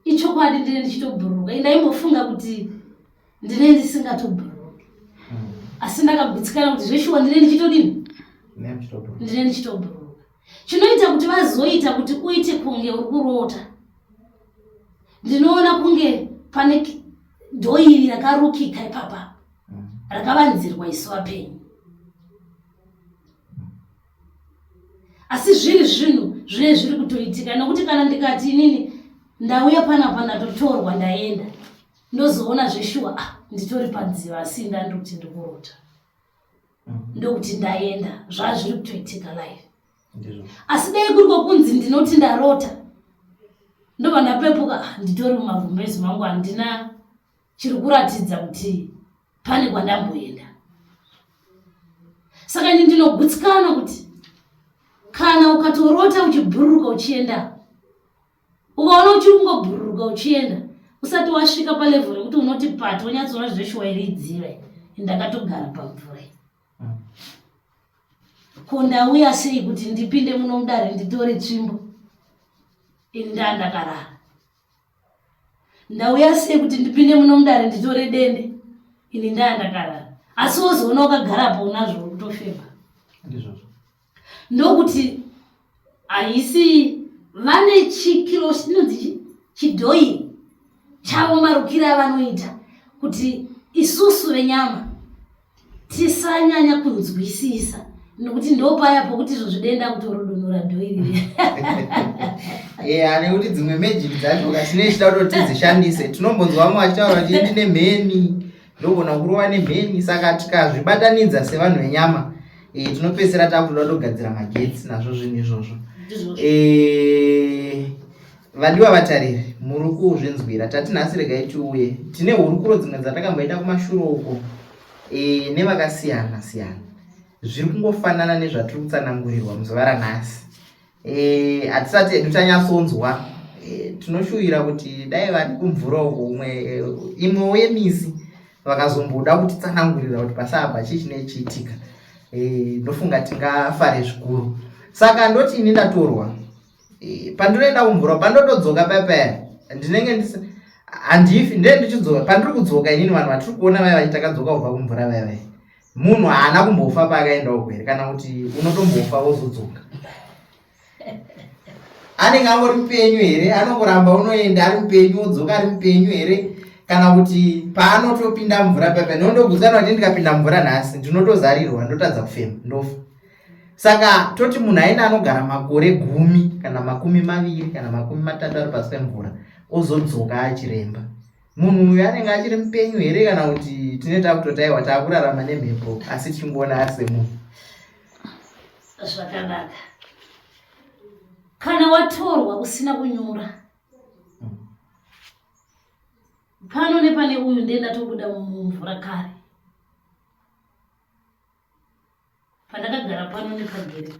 ichokwadi ndine ndichitobhururuka. Ndaimbofunga kuti ndine ndisingatobhururuki, asi ndakagutsikana kuti zveshuwa ndine ndichitodini? Ndine ndichitobhururuka. Chinoita kuti vazoita kuti uite kunge uri kurota. Ndinoona kunge pane dhoiri rakarukika ipapa, rakavanzirwa isu vapenyu. Asi zviri zvinhu zviri kutoitika, nokuti kana ndikati inini ndauya panapa ndatotorwa ndaenda, ndozoona zveshuwa nditori panziva, asi ndandikuti ndikurota. ndokuti ndaenda zvazviri kutoitika live. Ndizvo. Asi dai kuri kwokunzi ndinoti ndarota ndobva ndapepuka nditori mumagumbezi mangu handina chiri kuratidza kuti pane kwandamboenda. Saka ini ndinogutsikana kuti kana ukatorota uchibhururuka uchienda, ukaona uchingobhururuka uchienda, usati wasvika palevhuru rekuti unoti pati wonyatsoona zveshuwairidziva ndakatogara pamvura. Ko ndauya sei kuti ndipinde muno mudare nditore tsvimbo ini ndakarara? Ndauya sei kuti ndipinde muno mudare nditore dende ini ndakarara? Asi wozoona wakagarapo unazvo kutofema. Ndokuti haisi vane chikiro chinonzi chidhoyi chavo marukiro avanoita kuti isusu venyama tisanyanya kunzwisisa, nokuti ndopaya pokuti izvo zvidenda kutorodonora dhoiri. Ane kuti dzimwe magic dzacho kasine chida kuti tidzishandise. Tinombonzwamo achitaura kuti ndine mheni, ndogona kurova nemheni, saka tikazvibatanidza sevanhu venyama tinopedzisira takuda kutogadzira magetsi nazvo zvinhu izvozvo. Vadiwa vatariri, muri kuzvinzwira, tatinhasi regai tiuye. Tine hurukuro dzimwe dzatakamboita kumashure uko nevakasiyana siyana. Zviri kungofanana nezvatiri kutsanangurirwa muzuva ranhasi. Hatisati hedu tanyatsonzwa. Tinoshuwira kuti dai vari kumvura uko imwewo yemisi vakazomboda kutitsanangurira kuti pasabva chii chinechiitika. Ndofunga tingafare zvikuru. Saka ndoti ini ndatorwa. Pandinoenda kumvura pandotodzoka paya ndinenge handifi ndichidzoka. Pandiri kudzoka inini vanhu vatiri kuona vaya takadzoka kubva kumvura vaya munhu haana kumbofa paakaenda ugwere, kana kuti unotombofa wozodzoka. Anenge angori mupenyu here? Anongoramba unoenda ari mupenyu wodzoka ari mupenyu here? Kana kuti paanotopinda mvura papa nondogutsanwa kuti ndikapinda mvura nhasi ndinotozarirwa ndotadza kufema ndofa. Saka toti munhu aina anogara makore 10 kana 20 kana 30 ari pasi pemvura ozodzoka achiremba, munhu uyu anenge achiri mupenyu here? Kana kuti tinoita kutotaiwa taakurarama nemhepo asi tichingoona ari semunhu? Zvakanaka. Kana watorwa usina kunyura, pano nepane uyu ndenda tobuda mumvura kare. Pandakagara pano nepagere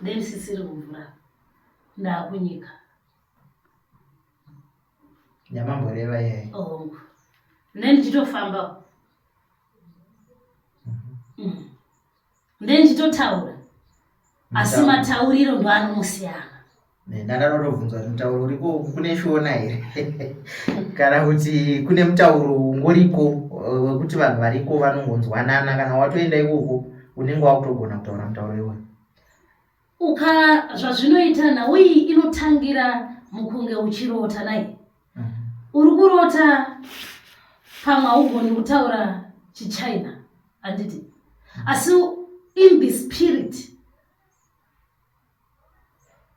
ndendisisiri kumvura ndaakunyika. Nyamamboreva yeye. Ndichitofamba. Ndichitotaura. Asi matauriro ndo anomusiyana. Ndakatobvunzwa kuti mutauro uriko kune shona here? Kana kuti kune mutauro ungoriko wekuti vanhu variko vanongonzwanana, kana watoenda ikoko unenge wakutogona kutaura mutauro iwoyo? Zvazvinoita nhau iyi inotangira mukunge uchirota nai. Uri kurota pamwe haugoni kutaura chiChina handiti. Asi in the spirit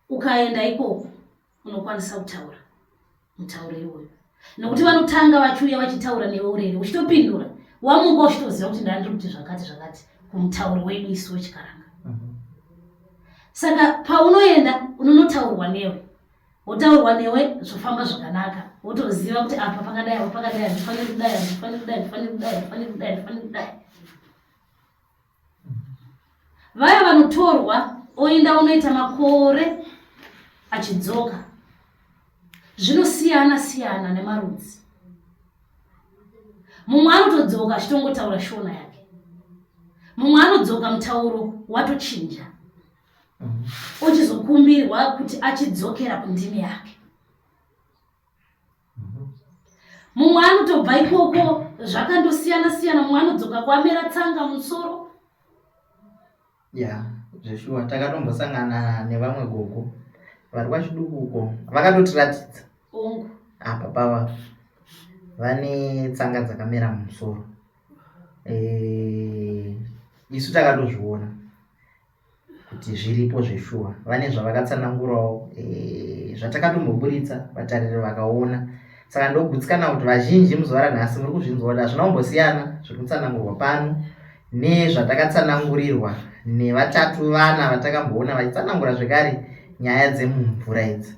ukaenda ikoko unokwanisa kutaura mutauro iwoyo. Nokuti vanotanga vachiuya vachitaura newe urere uchitopindura. Wamuka uchitoziva kuti ndandiri kuti zvakati kumutauro wedu isu wechikaranga. Saka paunoenda unonotaurwa newe. Wotaurwa newe zvofamba zvakanaka. Wotoziva kuti apa pakadai apa pakadai ndifanire kudai. Vaya vanotorwa oenda unoita makore achidzoka. Zvinosiyana nemarudzi. Mumwe anotodzoka achitongotaura shona yake. Mumwe anodzoka mutauro watochinja. Ochizokumbirwa kuti achidzokera kundimi yake. Mumwe anotobva ikoko zvakandosiyana. Mumwe anodzoka kwamera tsanga musoro. Zveshuwa takatombosangana nevamwe gogo vari kwachiduku uko vakatotiratidza apa pava vane tsanga dzakamera mumusoro. Isu takatozviona kuti zviripo zveshuwa. Vane zvavakatsanangurawo zvatakatomboburitsa vatariri vakaona. Saka ndogutsikana kuti vazhinji muzuva ranhasi muri kuzvinzwa kuti hazvina kumbosiyana zviri kutsanangurwa pano nezvatakatsanangurirwa nevatatu vana vatakamboona vachitsanangura zvekare nyaya dzemumvura idzi.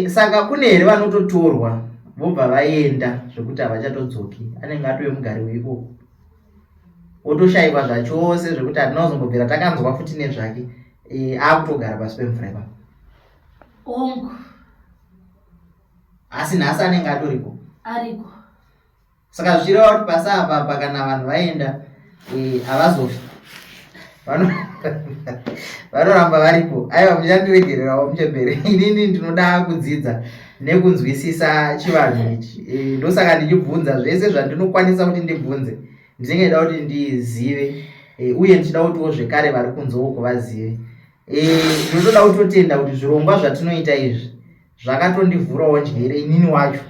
Saka kune here vanototorwa vobva vaenda zvekuti havachatodzoki, anenge atove mugari weikoko, otoshayiwa zvachose zvekuti hatina kuzombobvira takanzwa futi nezvake, akutogara pasi pemvura ipapo. Ongo. Asi nhasi anenge atoriko. Ariko. Saka zvichireva kuti pasi apa kana vanhu vaenda havazofi. Vanoramba varipo. Aiwa, muchandiregererawo muchembere. Inini ndinoda kudzidza nekunzwisisa chivanhu ichi. Ndosaka ndichibvunza zvese zvandinokwanisa kuti ndibvunze. Ndinenge ndida kuti ndizive, uye ndichida kutiwo zvekare vari kunze uko vazive. Ndinotoda kutotenda kuti zvirongwa zvatinoita izvi zvakatondivhurawo njere inini wacho.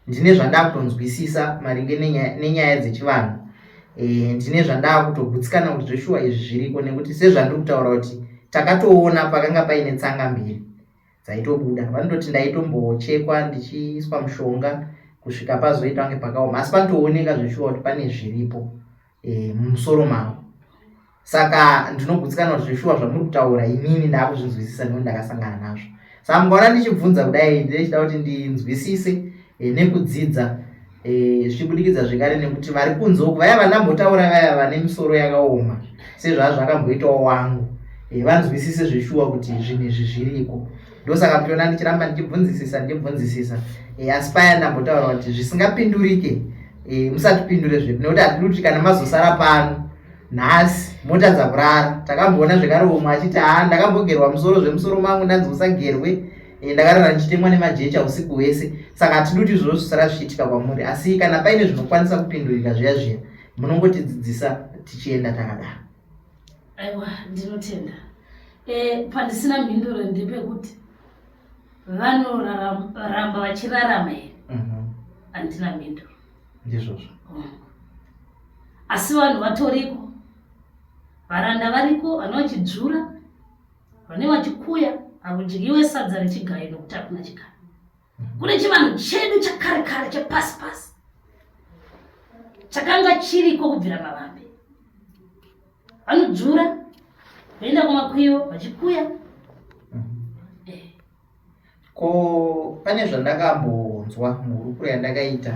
Ndine zvandakutonzwisisa maringe nenyaya dzechivanhu. Ndine zvandakutogutsikana kuti zveshuwa izvi zviriko, nekuti sezvandiri kutaura kuti takatoona pakanga paine tsanga mbiri dzaitobuda. Vanototi ndaitombochekwa ndichiiswa mushonga kusvika pazoita kunge pakaoma, asi panotooneka zveshuwa kuti pane zviripo mumusoro mavo. Saka ndinogutsikana kuti zveshuwa zvamuri kutaura inini ndakuzvinzwisisa nekuti ndakasangana nazvo. Saka mungaona ndichibvunza kudai ndinochida kuti ndinzwisise nekudzidza zvichibudikidza zvekare nekuti vari kunze uku vaya vandambotaura vaya vane misoro yakaoma sezvazvakamboitawo wangu, vanzwisise zveshuwa kuti zvinhu izvi zviriko. Ndosaka mutiona ndichiramba ndichibvunzisisa, asi paya ndambotaura kuti zvisingapindurike musatipindure zvedu, nekuti hatidi kuti kana mazosara pano nhasi mota dzakurara. Takamboona zvekare umwe achiti ndakambogerwa musoro zvemusoro mangu ndanzi usagerwe, ndakarara ndichitemwa nemajecha usiku hwese. Saka hatidi kuti izvozvo zvisara zvichiitika kwamuri, asi kana paine zvinokwanisa kupindurika zviya zviya munongotidzidzisa tichienda takadaro. Aiwa, ndinotenda. Pandisina mhinduro ndepekuti vanoramba vachirarama here. Handina mhinduro. Ndizvozvo. Asi vanhu vatoriko, varanda variko, vane vachidzura, vane vachikuya, hakudyiwe sadza rechigayo nokuti hakuna chigaro. Kune chivanhu chedu chakare kare chepasi pasi chakanga chiriko kubvira mavambe. Vanodzura voenda kumakwiyo vachikuya. Ko pane zvandakambonzwa muhurukuro yandakaita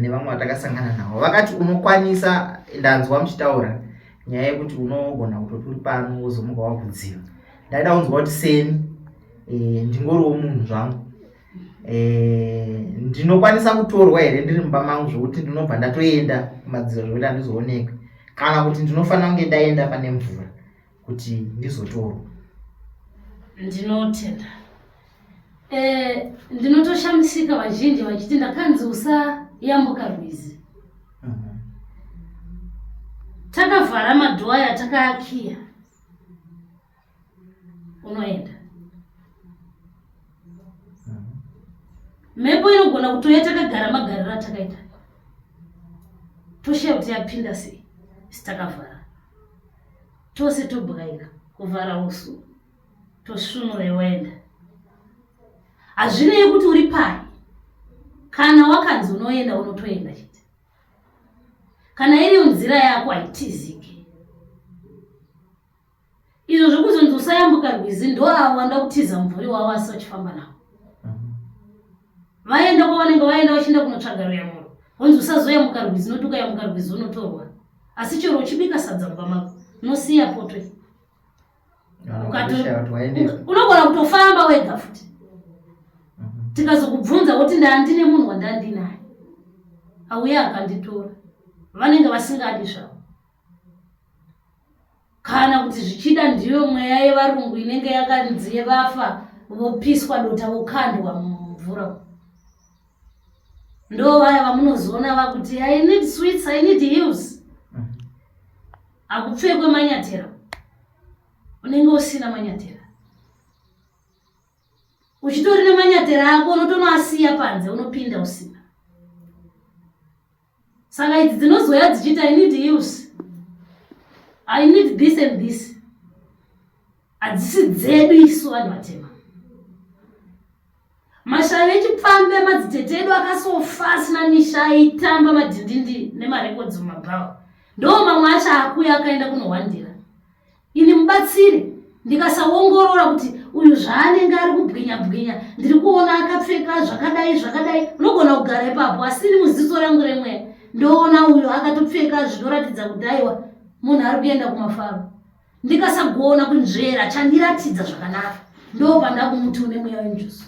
nevamwe vatakasangana navo, vakati unokwanisa, ndanzwa muchitaura nyaya yekuti unogona kutoti uri pano wozomuka wakudziva. Ndaida kunzwa kuti seni ndingoriwo munhu zvangu, ndinokwanisa kutorwa here ndiri mumba mangu zvokuti ndinobva ndatoenda kumadziro zvokuti handizoonekwi, kana kuti ndinofanira kunge ndaenda pane mvura kuti ndizotorwa? Ndinotenda. Ndinotoshamisika vazhinji vachiti ndakanzi usayambuka rwizi. Takavhara madhoya takaakiya, unoenda. Mhepo inogona kutoya takagara magariro atakaita, tosheya kuti yapinda sei, sitakavhara. Tose tobwaira kuvhara usu, tosvinura waenda. Hazvinei kuti uri pai, kana wakanzi unoenda unotoenda chete. Kana iri nzira yako haitizike. Izvo zvekuzonzi usayambuka rwizi ndo avo vanda kutiza mvuri wavo asi vachifamba navo. Vaenda kwavanenge vaenda vachienda kunotsvaga ruyamuro. Vonzi usazoyambuka rwizi notuka yambuka rwizi unotorwa. Asi chero uchibika sadza mumba mako, unosiya poto. Unogona kutofamba wega futi. Tikazokubvunza woti ndandine munhu wandandinaye, auya akanditora, vanenge vasingadi zvavo. Kana kuti zvichida ndiyo mweya yevarungu inenge yakanzi yevafa, vopiswa dota vokandwa mumvura. Ndo vaya vamunozoona vakuti I need sweets, I need heals. Akupfekwe manyatera, unenge usina manyatera. Uchitori nemanyatera ako unotonoasiya panze, unopinda usina. Saka idzi dzinozoya dzichita I need heals, I need this and this. Hadzisi dzedu isu vanhu vatema. Mashaya echipfambe madzitetedu akasofa asina nisha aitamba madhindindi nemarekodzi mumabhawa. ndo mamwe acho akuya akaenda kunohwandira. Ini mubatsire ndikasaongorora kuti uyu zvaanenge ari kubwinya ndiri kuona akapfeka zvakadai unogona kugara ipapo, asi ini muziso rangu remweya ndoona uyu akatopfeka zvinoratidza kuti aiwa munhu ari kuenda kumafaro. Ndikasagona kunzvera chandiratidza zvakanaka, ndo pandakumuti une mweya wenjusu.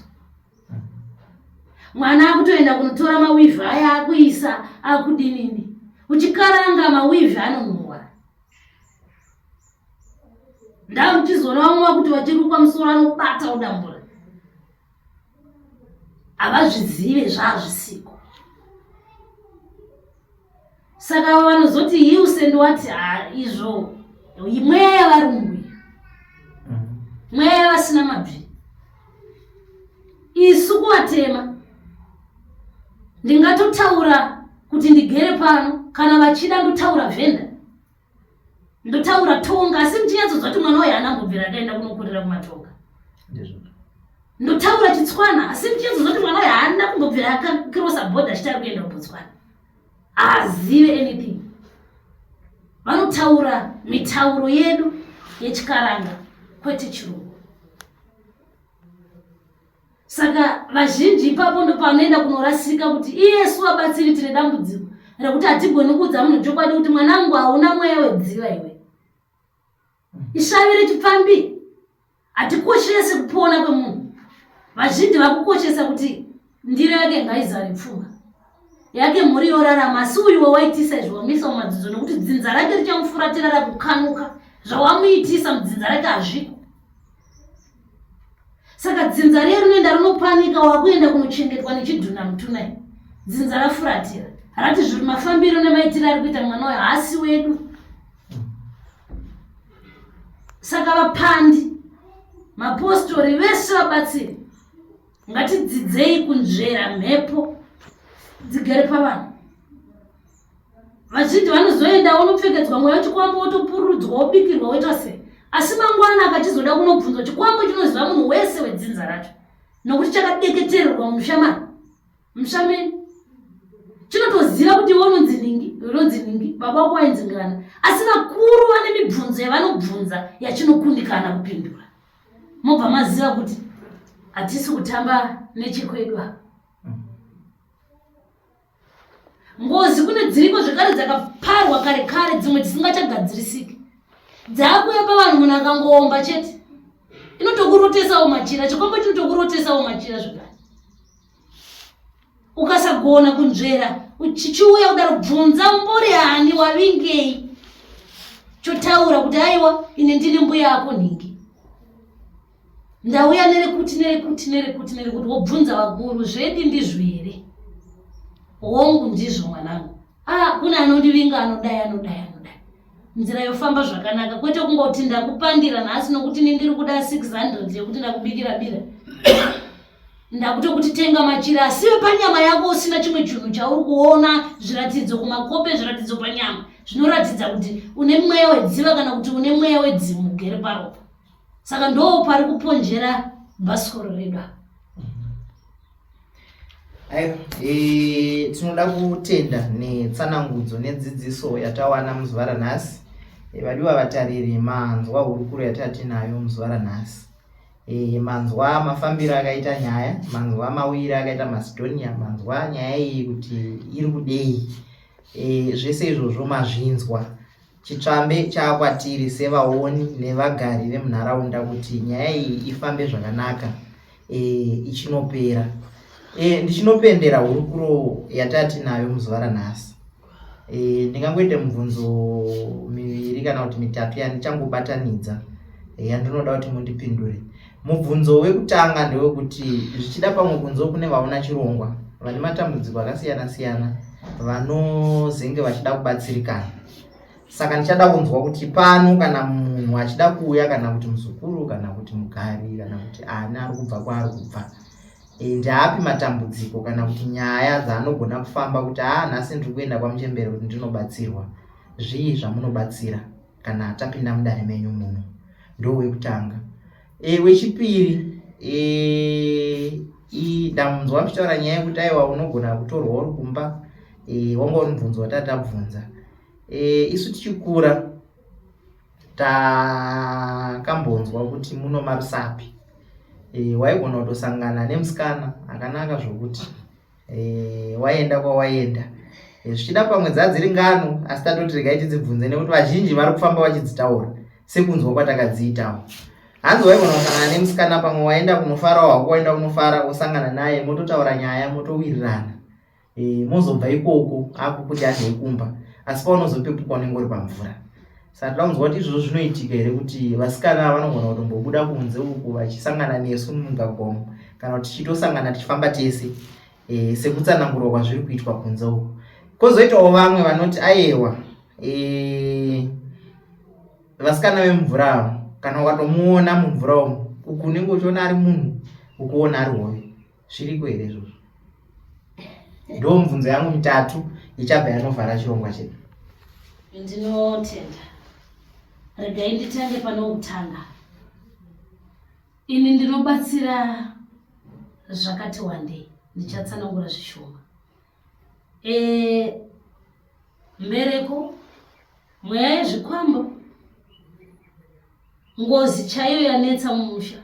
Mwana akutoenda kunotora mawivhi aya akuisa akudinini, uchikaranga mawivhi anonhuhwa. Ndamuchizoona vamwe vakuti vachirukwa musoro anobata udambura, havazvizive zvazvisiko. Saka vanozoti hiuse ndowati izvo mweya varungu, mweya vasina mabvi. Isu kuvatema ndingatotaura kuti ndigere pano, kana vachida ndotaura vhenda, ndotaura tonga, asi muchinyatsonzwa kuti mwana uyu anambobvira akaenda kunokurira kumatonga. Ndotaura Chitswana, asi muchinyatsonzwa kuti mwana uyu haana kumbobvira akakirosa bhodha achitari kuenda kuBotswana. Haazive anything. Vanotaura mitauro yedu yechikaranga, kwete chirungu. Saka vazhinji ipapo ndo panoenda kunorasika kuti Yesu abatsiri tine dambudziko rekuti hatigoni kuudza munhu chokwadi kuti mwanangu hauna mweya wedziva iwe. Ishavire chipfambi, hatikoshese kupona kwemunhu. Vazhinji vakukoshesa kuti ndiro yake ngaizare pfuma yake mhuri yorarama, asi uyu wawaitisa izvo wamisa mumadzidzo nokuti dzinza rake richamufuratira rakukanuka. Zvawamuitisa mudzinza rake hazviko. Saka dzinza riye rinoenda rinopanika, wakuenda kunochengetwa nechidhuna mutunai. Dzinza rafuratira rati zviri mafambiro nemaitiro ari kuita mwana uyu haasi wedu. Saka vapandi, mapostori vese vabatsiri, ngatidzidzei kunzvera mhepo dzigere pavanhu. Vazhinji vanozoenda unopfekedzwa mweya wechikwambo, wotopururudzwa, wobikirwa, woita sei. Asi mangwana akachizoda kunobvunzwa, chikwambo chinoziva munhu wese wedzinza racho, nokuti chakadeketererwa mushameni. Chinotoziva kuti iwe unonzi ningi, baba wako ainzi Ngana, asi vakuru vane mibvunzo yavanobvunza yachinokundikana kupindura. Mobva maziva kuti hatisi kutamba nechekwedu apa. Ngozi kune dziriko zvekare dzakaparwa kare dzimwe dzisingachagadzirisiki. Dzakuya pavanhu munhu akangoomba chete, inotokurotesawo machira, chikwambo chinotokurotesawo machira zvekare. Ukasagona kunzvera, chichiuya kudaro bvunza umbori hani wavingei, chotaura kuti aiwa ine ndini mbuya ako Ningi, ndauya nerekuti wobvunza vakuru, zvedi ndizvo here? Hongu ndizvo mwanangu. Kuna anondivinga anodai. Nzira yofamba zvakanaka, kwete kungoti ndakupandira nhasi nokuti ndiri kuda 600 yekuti ndakubikira bira. Ndakutokuti tenga machira, asiwe panyama yako usina chimwe chinhu chauri kuona, zviratidzo kumakope, zviratidzo panyama zvinoratidza kuti une mweya wedziva kana kuti une mweya wedzimu ugere paropa. Saka ndo pari kuponjera bhasikoro redu. Tinoda kutenda netsanangudzo nedzidziso yatawana muzuva ranhasi. Vadiwa vatariri, manzwa hurukuro yatatinayo muzuva ranhasi. Manzwa mafambiro akaita nyaya, manzwa mawiri akaita Macedonia, manzwa nyaya iyi kuti iri kudei. Zvese izvozvo mazvinzwa. Chitsvambe chaakwatiri sevaoni nevagari vemunharaunda kuti nyaya iyi ifambe zvakanaka, ichinopera. Ndichinopendera hurukuro yatatinayo muzuva ranhasi. Ndingangoita mibvunzo miviri kana kuti mitatu yandichangobatanidza yandinoda kuti mundipindure. Mubvunzo wekutanga ndewekuti zvichida pamwe kunzo kune vaona chirongwa, vane matambudziko akasiyana-siyana, vanozenge vachida kubatsirikana. Saka ndichada kunzwa kuti pano kana munhu achida kuuya, kana kuti muzukuru, kana kuti mugari, kana kuti ana ari kubva kwaari kubva, ndaapi matambudziko kana kuti nyaya dzaanogona kufamba kuti nhasi ndiri kuenda kwamuchembere kuti ndinobatsirwa, zvii zvamunobatsira kana tapinda mudare menyu muno. Ndo wekutanga. Wechipiri, ndamunzwa muchitaura nyaya yekuti aiwa unogona kutorwa uri kumba. Wanga uri mubvunzo watatabvunza. Isu tichikura takambonzwa kuti muno Marusapi waigona kutosangana nemusikana akanaka zvokuti waenda kwawaenda zvichida pamwe dzadziri ngano, asi tatoti regai tidzibvunze nekuti vazhinji vari kufamba vachidzitaura sekunzwa kwatakadziitawo. Hanzi waigona kusangana nemusikana pamwe waenda kunofara, wako waenda kunofara wosangana naye mototaura nyaya motowirirana, mozobva ikoko apo kuti adei kumba, asi paunozopepuka unenge uri pamvura. Saka taunzwa kuti izvozvo zvinoitika here kuti vasikana vanogona kutombobuda kunze uku vachisangana nesu mumugagwa umu, kana kuti tichitosangana tichifamba tese sekutsanangurwa kwazviri kuitwa kunze uku. Kozoitawo vamwe vanoti aiwa vasikana vemumvura kana ukatomuona mumvura umu uku unenge uchiona ari munhu ukuona ari hove. Zviriko here izvozvo? Ndo mibvunzo yangu mitatu ichabva yanovhara chirongwa chedu. Ndinotenda. Regai nditange panokutanga. Ini ndinobatsira zvakati wandei. Ndichatsanangura zvishoma. Mbereko, mweya yezvikwambo, ngozi chaiyo yanetsa mumusha,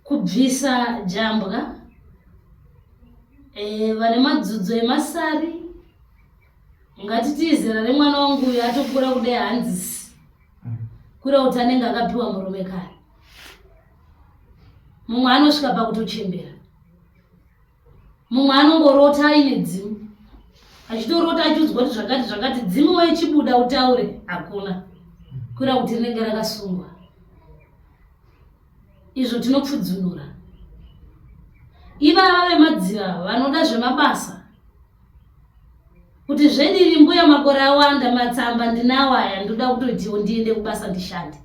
kubvisa jambwa, vane madzudzu emasari, ngatiti zera remwana wangu uyu atokura kudai hanzisi, kura kuti anenge akapiwa murume kare. Mumwe anosvika pakutochembera, mumwe anongorota aine dzimu, achitorota achiudzwa kuti zvakati dzimu wechibuda utaure, hakuna, kura kuti rinenge rakasungwa. Izvo tinopfudzunura. Ivava vemadziva vanoda zvemabasa, kuti zvediri mbuya makore awanda matsamba ndinawo aya ndoda kutotiwo ndiende kubasa ndishande,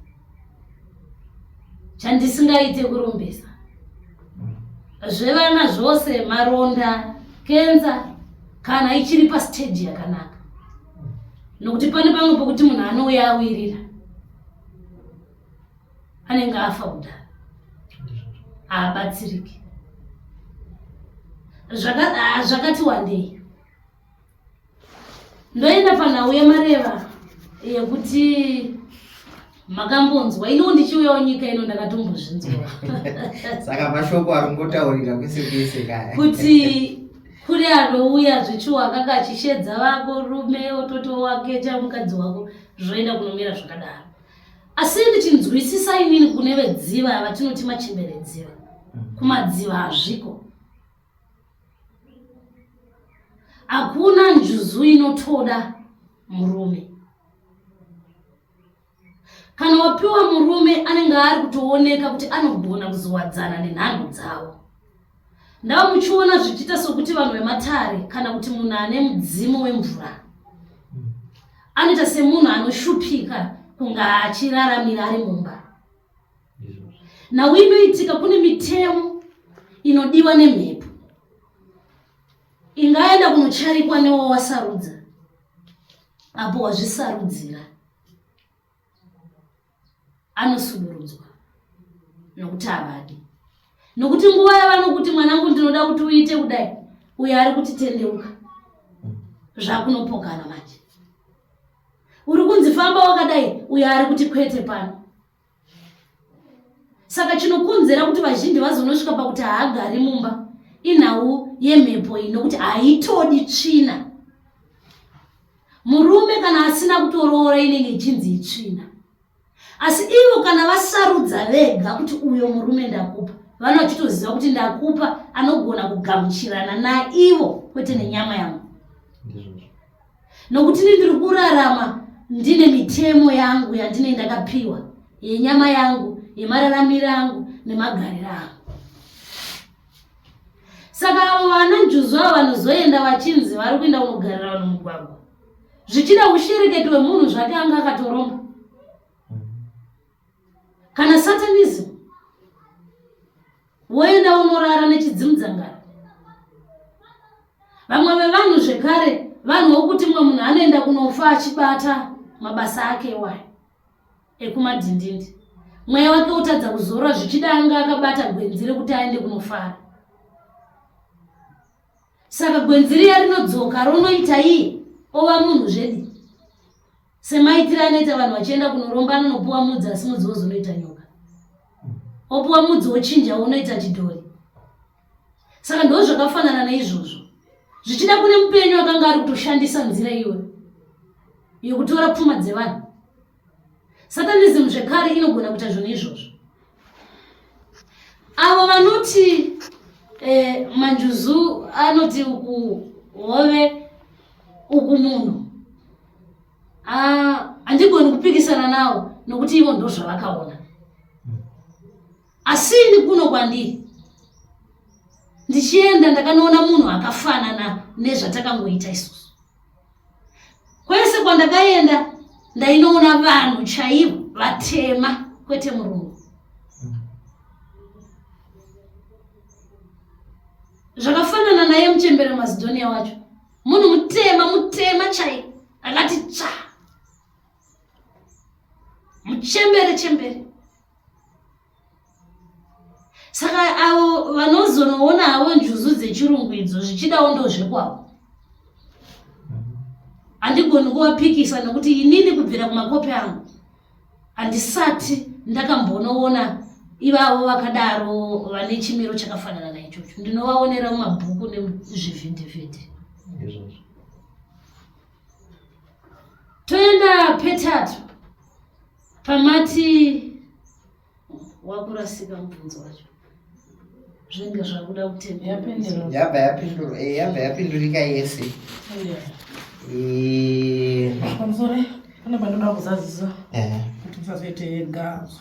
chandisingaite kurumbisa. Zvevana zvose maronda, kenza, kana ichiri pastage yakanaka. Nokuti pane pamwe pokuti munhu anouya awirira, anenge afa kudhara, haabatsiriki. Zvakati wandei. Ndoenda panhau yemareva yekuti makambonzwa, ino ndichiuyawo nyika ino ndakatombozvinzwa. Saka mashoko aringotaurira kwese kwese kaya. Kuti kuri anouya zvichiwakaka achishedza vako rume ototi wakecha mukadzi wako zvoenda kunomira zvakadaro. Asi ndichinzwisisa inini kune vedziva vatinoti machimberedziva. Kumadziva hazviko. Hakuna njuzu inotoda murume. Kana wapiwa murume anenge ari kutooneka kuti anogona kuzowadzana nenhando dzavo. Ndava muchiona zvichiita sokuti vanhu vematare kana kuti munhu ane mudzimu wemvura anoita semunhu anoshupika kunga achiraramira ari mumba. Nhau inoitika kune mitemo inodiwa nemhepo, ingaenda kunocharikwa newawasarudza, apo wazvisarudzira anosudurudzwa nokuti havadi. Nokuti nguva yavanokuti mwanangu ndinoda kuti uite kudai, uyo ari kuti tendeuka, zvakunopokana manje. Uri kunzifamba wakadai, uyo ari kuti kwete pano. Saka chinokonzera kuti vazhinji vazonosvika pakuti haagari mumba inhau yemhepo ino kuti haitodi tsvina. Murume kana asina kutoroora inenge ichinzi itsvina. Asi ivo kana vasarudza vega kuti uyo murume ndakupa, vana vachitoziva kuti ndakupa anogona kugamuchirana naivo kwete nenyama yangu. Nokuti ndiri kurarama ndine mitemo yangu yandine ndakapiwa, yenyama yangu, yemararamiro angu nemagariro angu. Saka vana njuzu ava vanozoenda vachinzi vari kuenda kunogarira vanhu mugwagwa, zvichida ushereketi wemunhu zvake anga akatoromba. Kana satanism, woenda unorara nechidzimudzangara. Vamwe vevanhu zvekare vanhu vokuti mumwe munhu anoenda kunofa achibata mabasa ake wayo ekumadhindindi, mweya wake utadza kuzorora zvichida anga akabata gwenzi rekuti aende kunofara. Saka gwenzi riya rinodzoka ronoita iye ova munhu zvedi. Semaitira anoita vanhu vachienda kunorombana nopuwa mudzi asi mudzi wozonoita nyoka. Opuwa mudzi wochinja unoita chidhori. Saka ndo zvakafanana naizvozvo. Zvichida kune mupenyu akanga ari kutoshandisa nzira iyoyo yokutora pfuma dzevanhu. Satanism zvekare inogona kuita zvinhu izvozvo. Avo vanoti manjuzu anoti uku hove uku munhu. Handigoni kupikisana navo nokuti ivo ndo zvavakaona. Asi ndi kuno kwandiri ndichienda ndakanoona munhu akafanana nezvatakangoita isusu. Kwese kwandakaenda ndainoona vanhu chaivo vatema kwete murungu. Zvakafanana naye muchembere Macedonia wacho. Munhu mutema chaivo akati tsva. Muchembere. Saka avo vanozonoona havo njuzu dzechirungu idzo zvichidawo ndozvekwavo. Handigoni kuvapikisa nokuti inini kubvira kumakope angu handisati ndakambonoona ivavo vakadaro vane chimiro chakafanana naichocho. Ndinovaonera mumabhuku nezvivhindivhindi. Toenda petatu pamati wakurasika mubvunzo wacho. Zvinenge zvakuda Yapendera. Yabva yapindurika yese. Pamusoro pane pandoda kuzadzisa kuti tisazoite gazo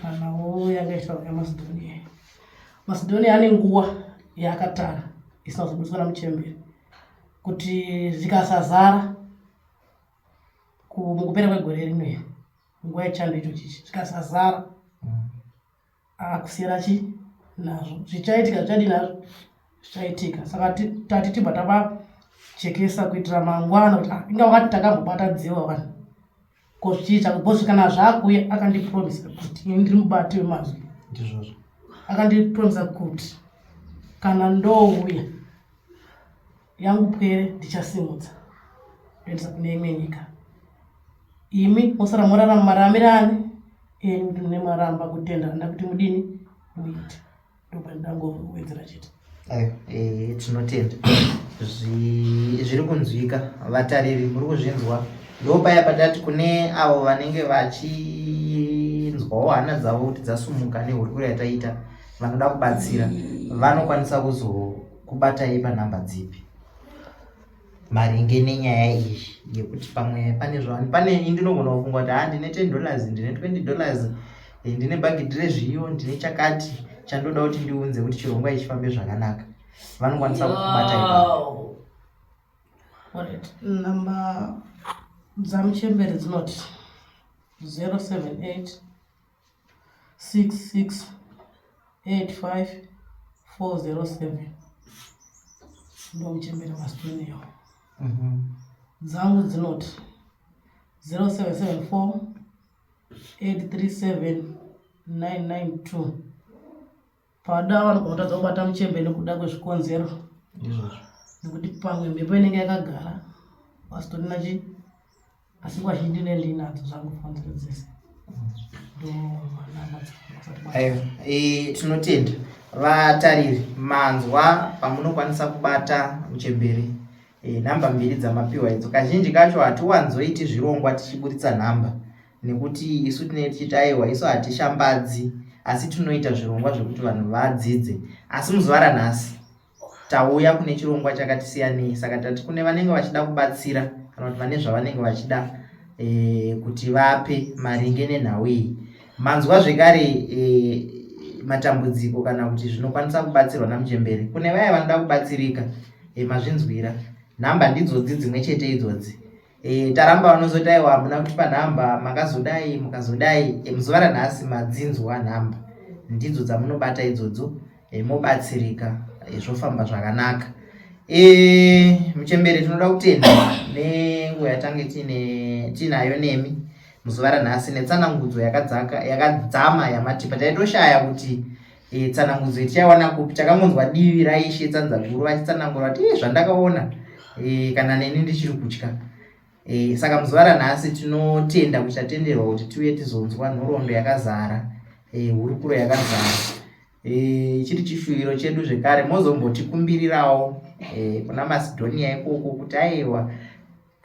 kanawo yangaitwa yaMacedonia. Macedonia ane nguva yaakatara isina kuzobutswa namuchemberi kuti zvikasazara mukupera kwegore rimwe nguva yechando icho chichi zvikasazara akusiyira nazvo zvichaitika zvichadi nazvo zvichaitika. Saka tati tibva tapachekesa kuitira mangwana kuti inga wakati takambobata dziwa vanhu ko zvichiita because kana zvaakuya akandipromisa kuti ndiri mubati wemazwi. Ndizvozvo. Akandipromisa kuti kana ndouya yangu pwere ndichasimudza ndoendesa kune imwe nyika. Imi musara morarama maramirani enyu ndine maramba kutenda nda kuti mudini muite. Ndopandangowedzera chete. Tinotenda zviri kunzwika. Vatariri muri kuzvinzwa. Ndopaya patati kune avo vanenge vachinzwawo hana dzavo kuti dzasumuka nehurukuro yataita vanoda kubatsira vanokwanisa kuzokubatai panhamba dzipi maringe nenyaya iyi yekuti pamwe pane indinogona kufunga kuti ndine $10 ndine $20 ndine bhagidhi rezviyo ndine chakati chandoda kuti ndiunze kuti chirongwa ichifambe zvakanaka. Vanokwanisa kukubatai ipapo. Namba dzamuchemberi dzinoti 078 66 85 407 ndo muchemberi Macedonia. Dzangu dzinoti 0774 837 992. Pada vanogona kubata muchemberi nekuda kwezvikonzero nekuti pamwe mhepo inenge yakagara pasitorina asi nguva zhinji ndinadzo zvangu konzero dzese. Tinotenda vatariri manzwa pamunokwanisa kubata muchemberi nhamba mbiri dzamapiwa idzo. Kazhinji kacho hatiwanzoiti zvirongwa tichiburitsa nhamba nekuti isu tinenge tichiti aiwa isu hatishambadzi asi tinoita zvirongwa zvekuti vanhu vadzidze. Asi muzuva ranhasi tauya kune chirongwa chakatisiyanei. Saka tati kune vanenge vachida kubatsira kana kuti vane zvavanenge vachida kuti vape maringe nenhau iyi. Manzwa zvekare matambudziko kana kuti zvinokwanisa kubatsirwa namuchemberi. Kune vaya vanoda kubatsirika mazvinzwira nhamba ndidzodzi dzimwe chete idzodzi. Taramba vanozoti aiwa hamuna kuti panhamba makazodai mukazodai. Muzuva ranhasi madzinzwa nhamba ndidzo dzamunobata idzodzo mobatsirika zvofamba zvakanaka. Muchemberi tinoda kutenda nenguva yatange tinayo nemi muzuva ranhasi netsanangudzo yakadzama yamatipa. Taitoshaya kuti tsanangudzo yatichawana kupi takangonzwa divi raishe Tsanzaguru vachitsanangura kuti zvandakaona kana neni ndichiri kutya. Saka muzuva ranhasi tinotenda kuti tatenderwa kuti tiuye tizonzwa nhoroondo yakazara, hurukuro yakazara. Chiri chifuwiro chedu zvekare mozombotikumbirirawo kuna Macedonia ikoko kuti aiwa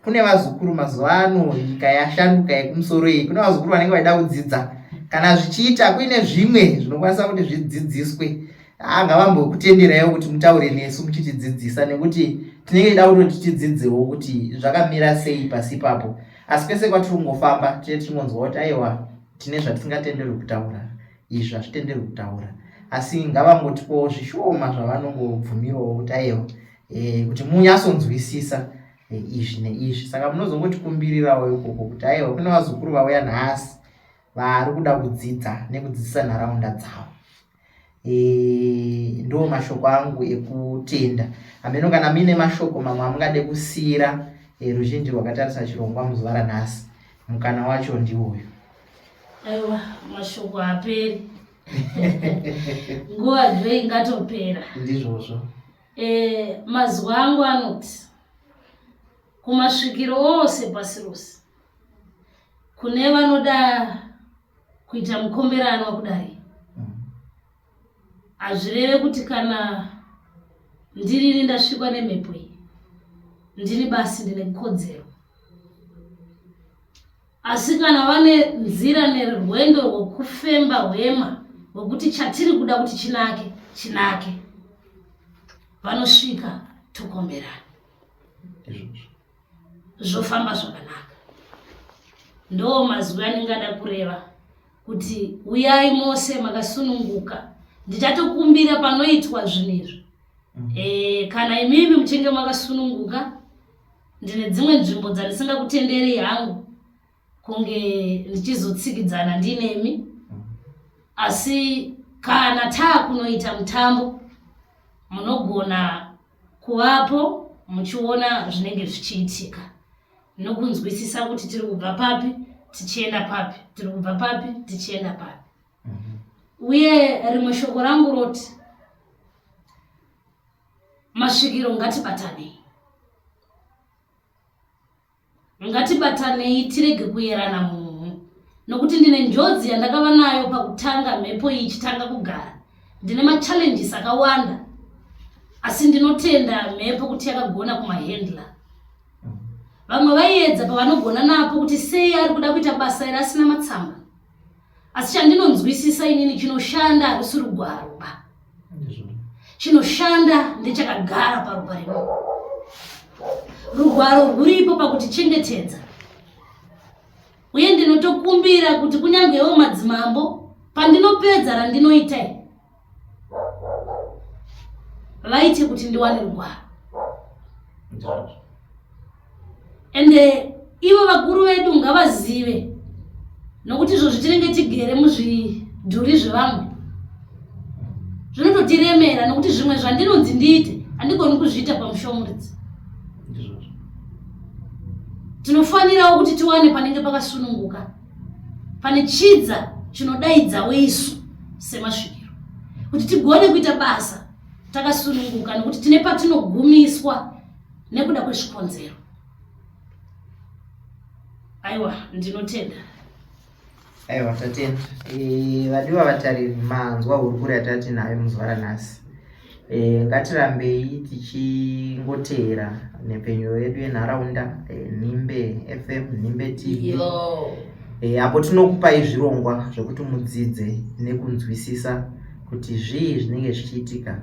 kune vazukuru mazuva ano nyika yashanduka yekumusoro iyi, kune vazukuru vanenge vaida kudzidza, kana zvichiita kuine zvimwe zvinokwanisa kuti zvidzidziswe, ngavambokutenderaiwo kuti mutaure nesu muchitidzidzisa, nekuti tinenge tichida kutoti tidzidzewo kuti zvakamira sei pasi papo. Asi kwese kwatiri kungofamba tinongonzwa kuti aiwa tine zvatisingatenderwi kutaura, izvi hazvitenderwi kutaura. Asi ngavambotipowo zvishoma zvavanongobvumirawo kuti aiwa kuti munyatsonzwisisa izvi neizvi. Saka munozongotikumbirirawo ikoko kuti aiwa kune vazukuru vauya nhasi vari kuda kudzidza nekudzidzisa nharaunda dzavo. Ndo mashoko angu ekutenda. Hameno kana mine mashoko mamwe amungade kusiyira ruzhinji rwakatarisa chirongwa muzuva ranhasi, mukana wacho ndiwoyo. Aiwa, mashoko haperi. Nguva dve ingatopera. Ndizvozvo. Mazuva angu anoti kumasvikiro ose pasi rose kune vanoda kuita mukomberanwa kudai, hazvireve kuti kana ndiriri ndasvikwa nemhepo iyi ndiri basi ndine kodzero. Asi kana vane nzira nerwendo rwokufemba hwema hwekuti chatiri kuda kuti chinake, vanosvika tokomberana, zvofamba zvakanaka. Ndo mazuva aningada kureva kuti uyai mose makasununguka, ndichatokumbira panoitwa zvinezvi. Kana imimi muchinge makasununguka, ndine dzimwe nzvimbo dzandisingakutenderei hangu kunge ndichizotsikidzana ndinemi. Asi kana kunoita mutambo, munogona kuvapo muchiona zvinenge zvichiitika, nokunzwisisa kuti tiri kubva papi tichienda papi, tiri kubva papi tichienda papi. Uye rimwe shoko rangu roti masvikiro ngatibatanei. Ngatibatanei tirege kuyerana munhu, nokuti ndine njodzi yandakava nayo pakutanga mhepo iyi ichitanga kugara. Ndine machallenges akawanda, asi ndinotenda mhepo kuti yakagona kumahendla. Vamwe vaiedza pavanogona napo kuti sei ari kuda kuita basa iri asina matsamba. Asi chandinonzwisisa inini chinoshanda harisi rugwaro ba. Chinoshanda ndechakagara parupa rino. Rugwaro rwuripo pakutichengetedza. Uye ndinotokumbira kuti kunyangewo madzimambo pandinopedza randinoita vaite kuti ndiwane rugwaro. Ende ivo vakuru vedu ngavazive, nokuti izvo zvitinenge tigere muzvidhuri zvevamwe zvinototiremera, nokuti zvimwe zvandinonzi ndiite handigoni kuzviita pamushomuridzi. Tinofanirawo kuti tiwane panenge pakasununguka, pane chidza chinodaidzawo isu semasvikiro, kuti tigone kuita basa takasununguka, nokuti tine patinogumiswa nekuda kwezvikonzero. Aiwa, ndinotenda. Aiwa, tatenda. Vadiwa vatariri, manzwa hurukuro yatati nayo muzuva ranhasi. Ngatirambei tichingoteera nepfenyuro yedu yenharaunda, Nhimbe FM, Nhimbe TV. Apo tinokupai zvirongwa zvokuti mudzidze nekunzwisisa kuti zvii zvinenge zvichiitika.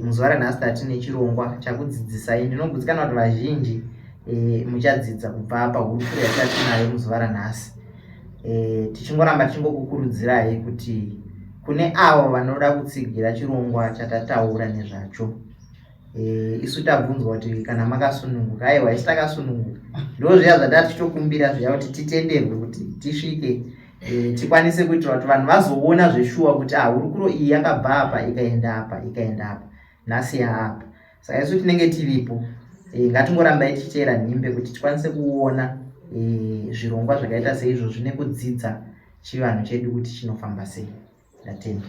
Muzuva ranhasi tatine chirongwa chakudzidzisai. Ndinogutsikana kuti vazhinji muchadzidza kubva pahurukuro yatati nayo muzuva ranhasi. Tichingoramba tichingokukurudzirai kuti kune avo vanoda kutsigira chirongwa chatataura nezvacho, isu tabvunzwa kuti kana makasununguka. Aiwa, isi takasununguka. Ndo zviya zvatati tichitokumbira zviya kuti titenderwe kuti tisvike tikwanise kuitira kuti vanhu vazoona zveshuwa kuti hurukuro iyi yakabva apa ikaenda apa ikaenda apa nhasi yaapa. Saka isu tinenge tiripo. Ngatingorambai tichiteera Nhimbe kuti tikwanise kuona zvirongwa zvakaita seizvo zvine kudzidza chivanhu chedu kuti chinofamba sei. Ndatenda.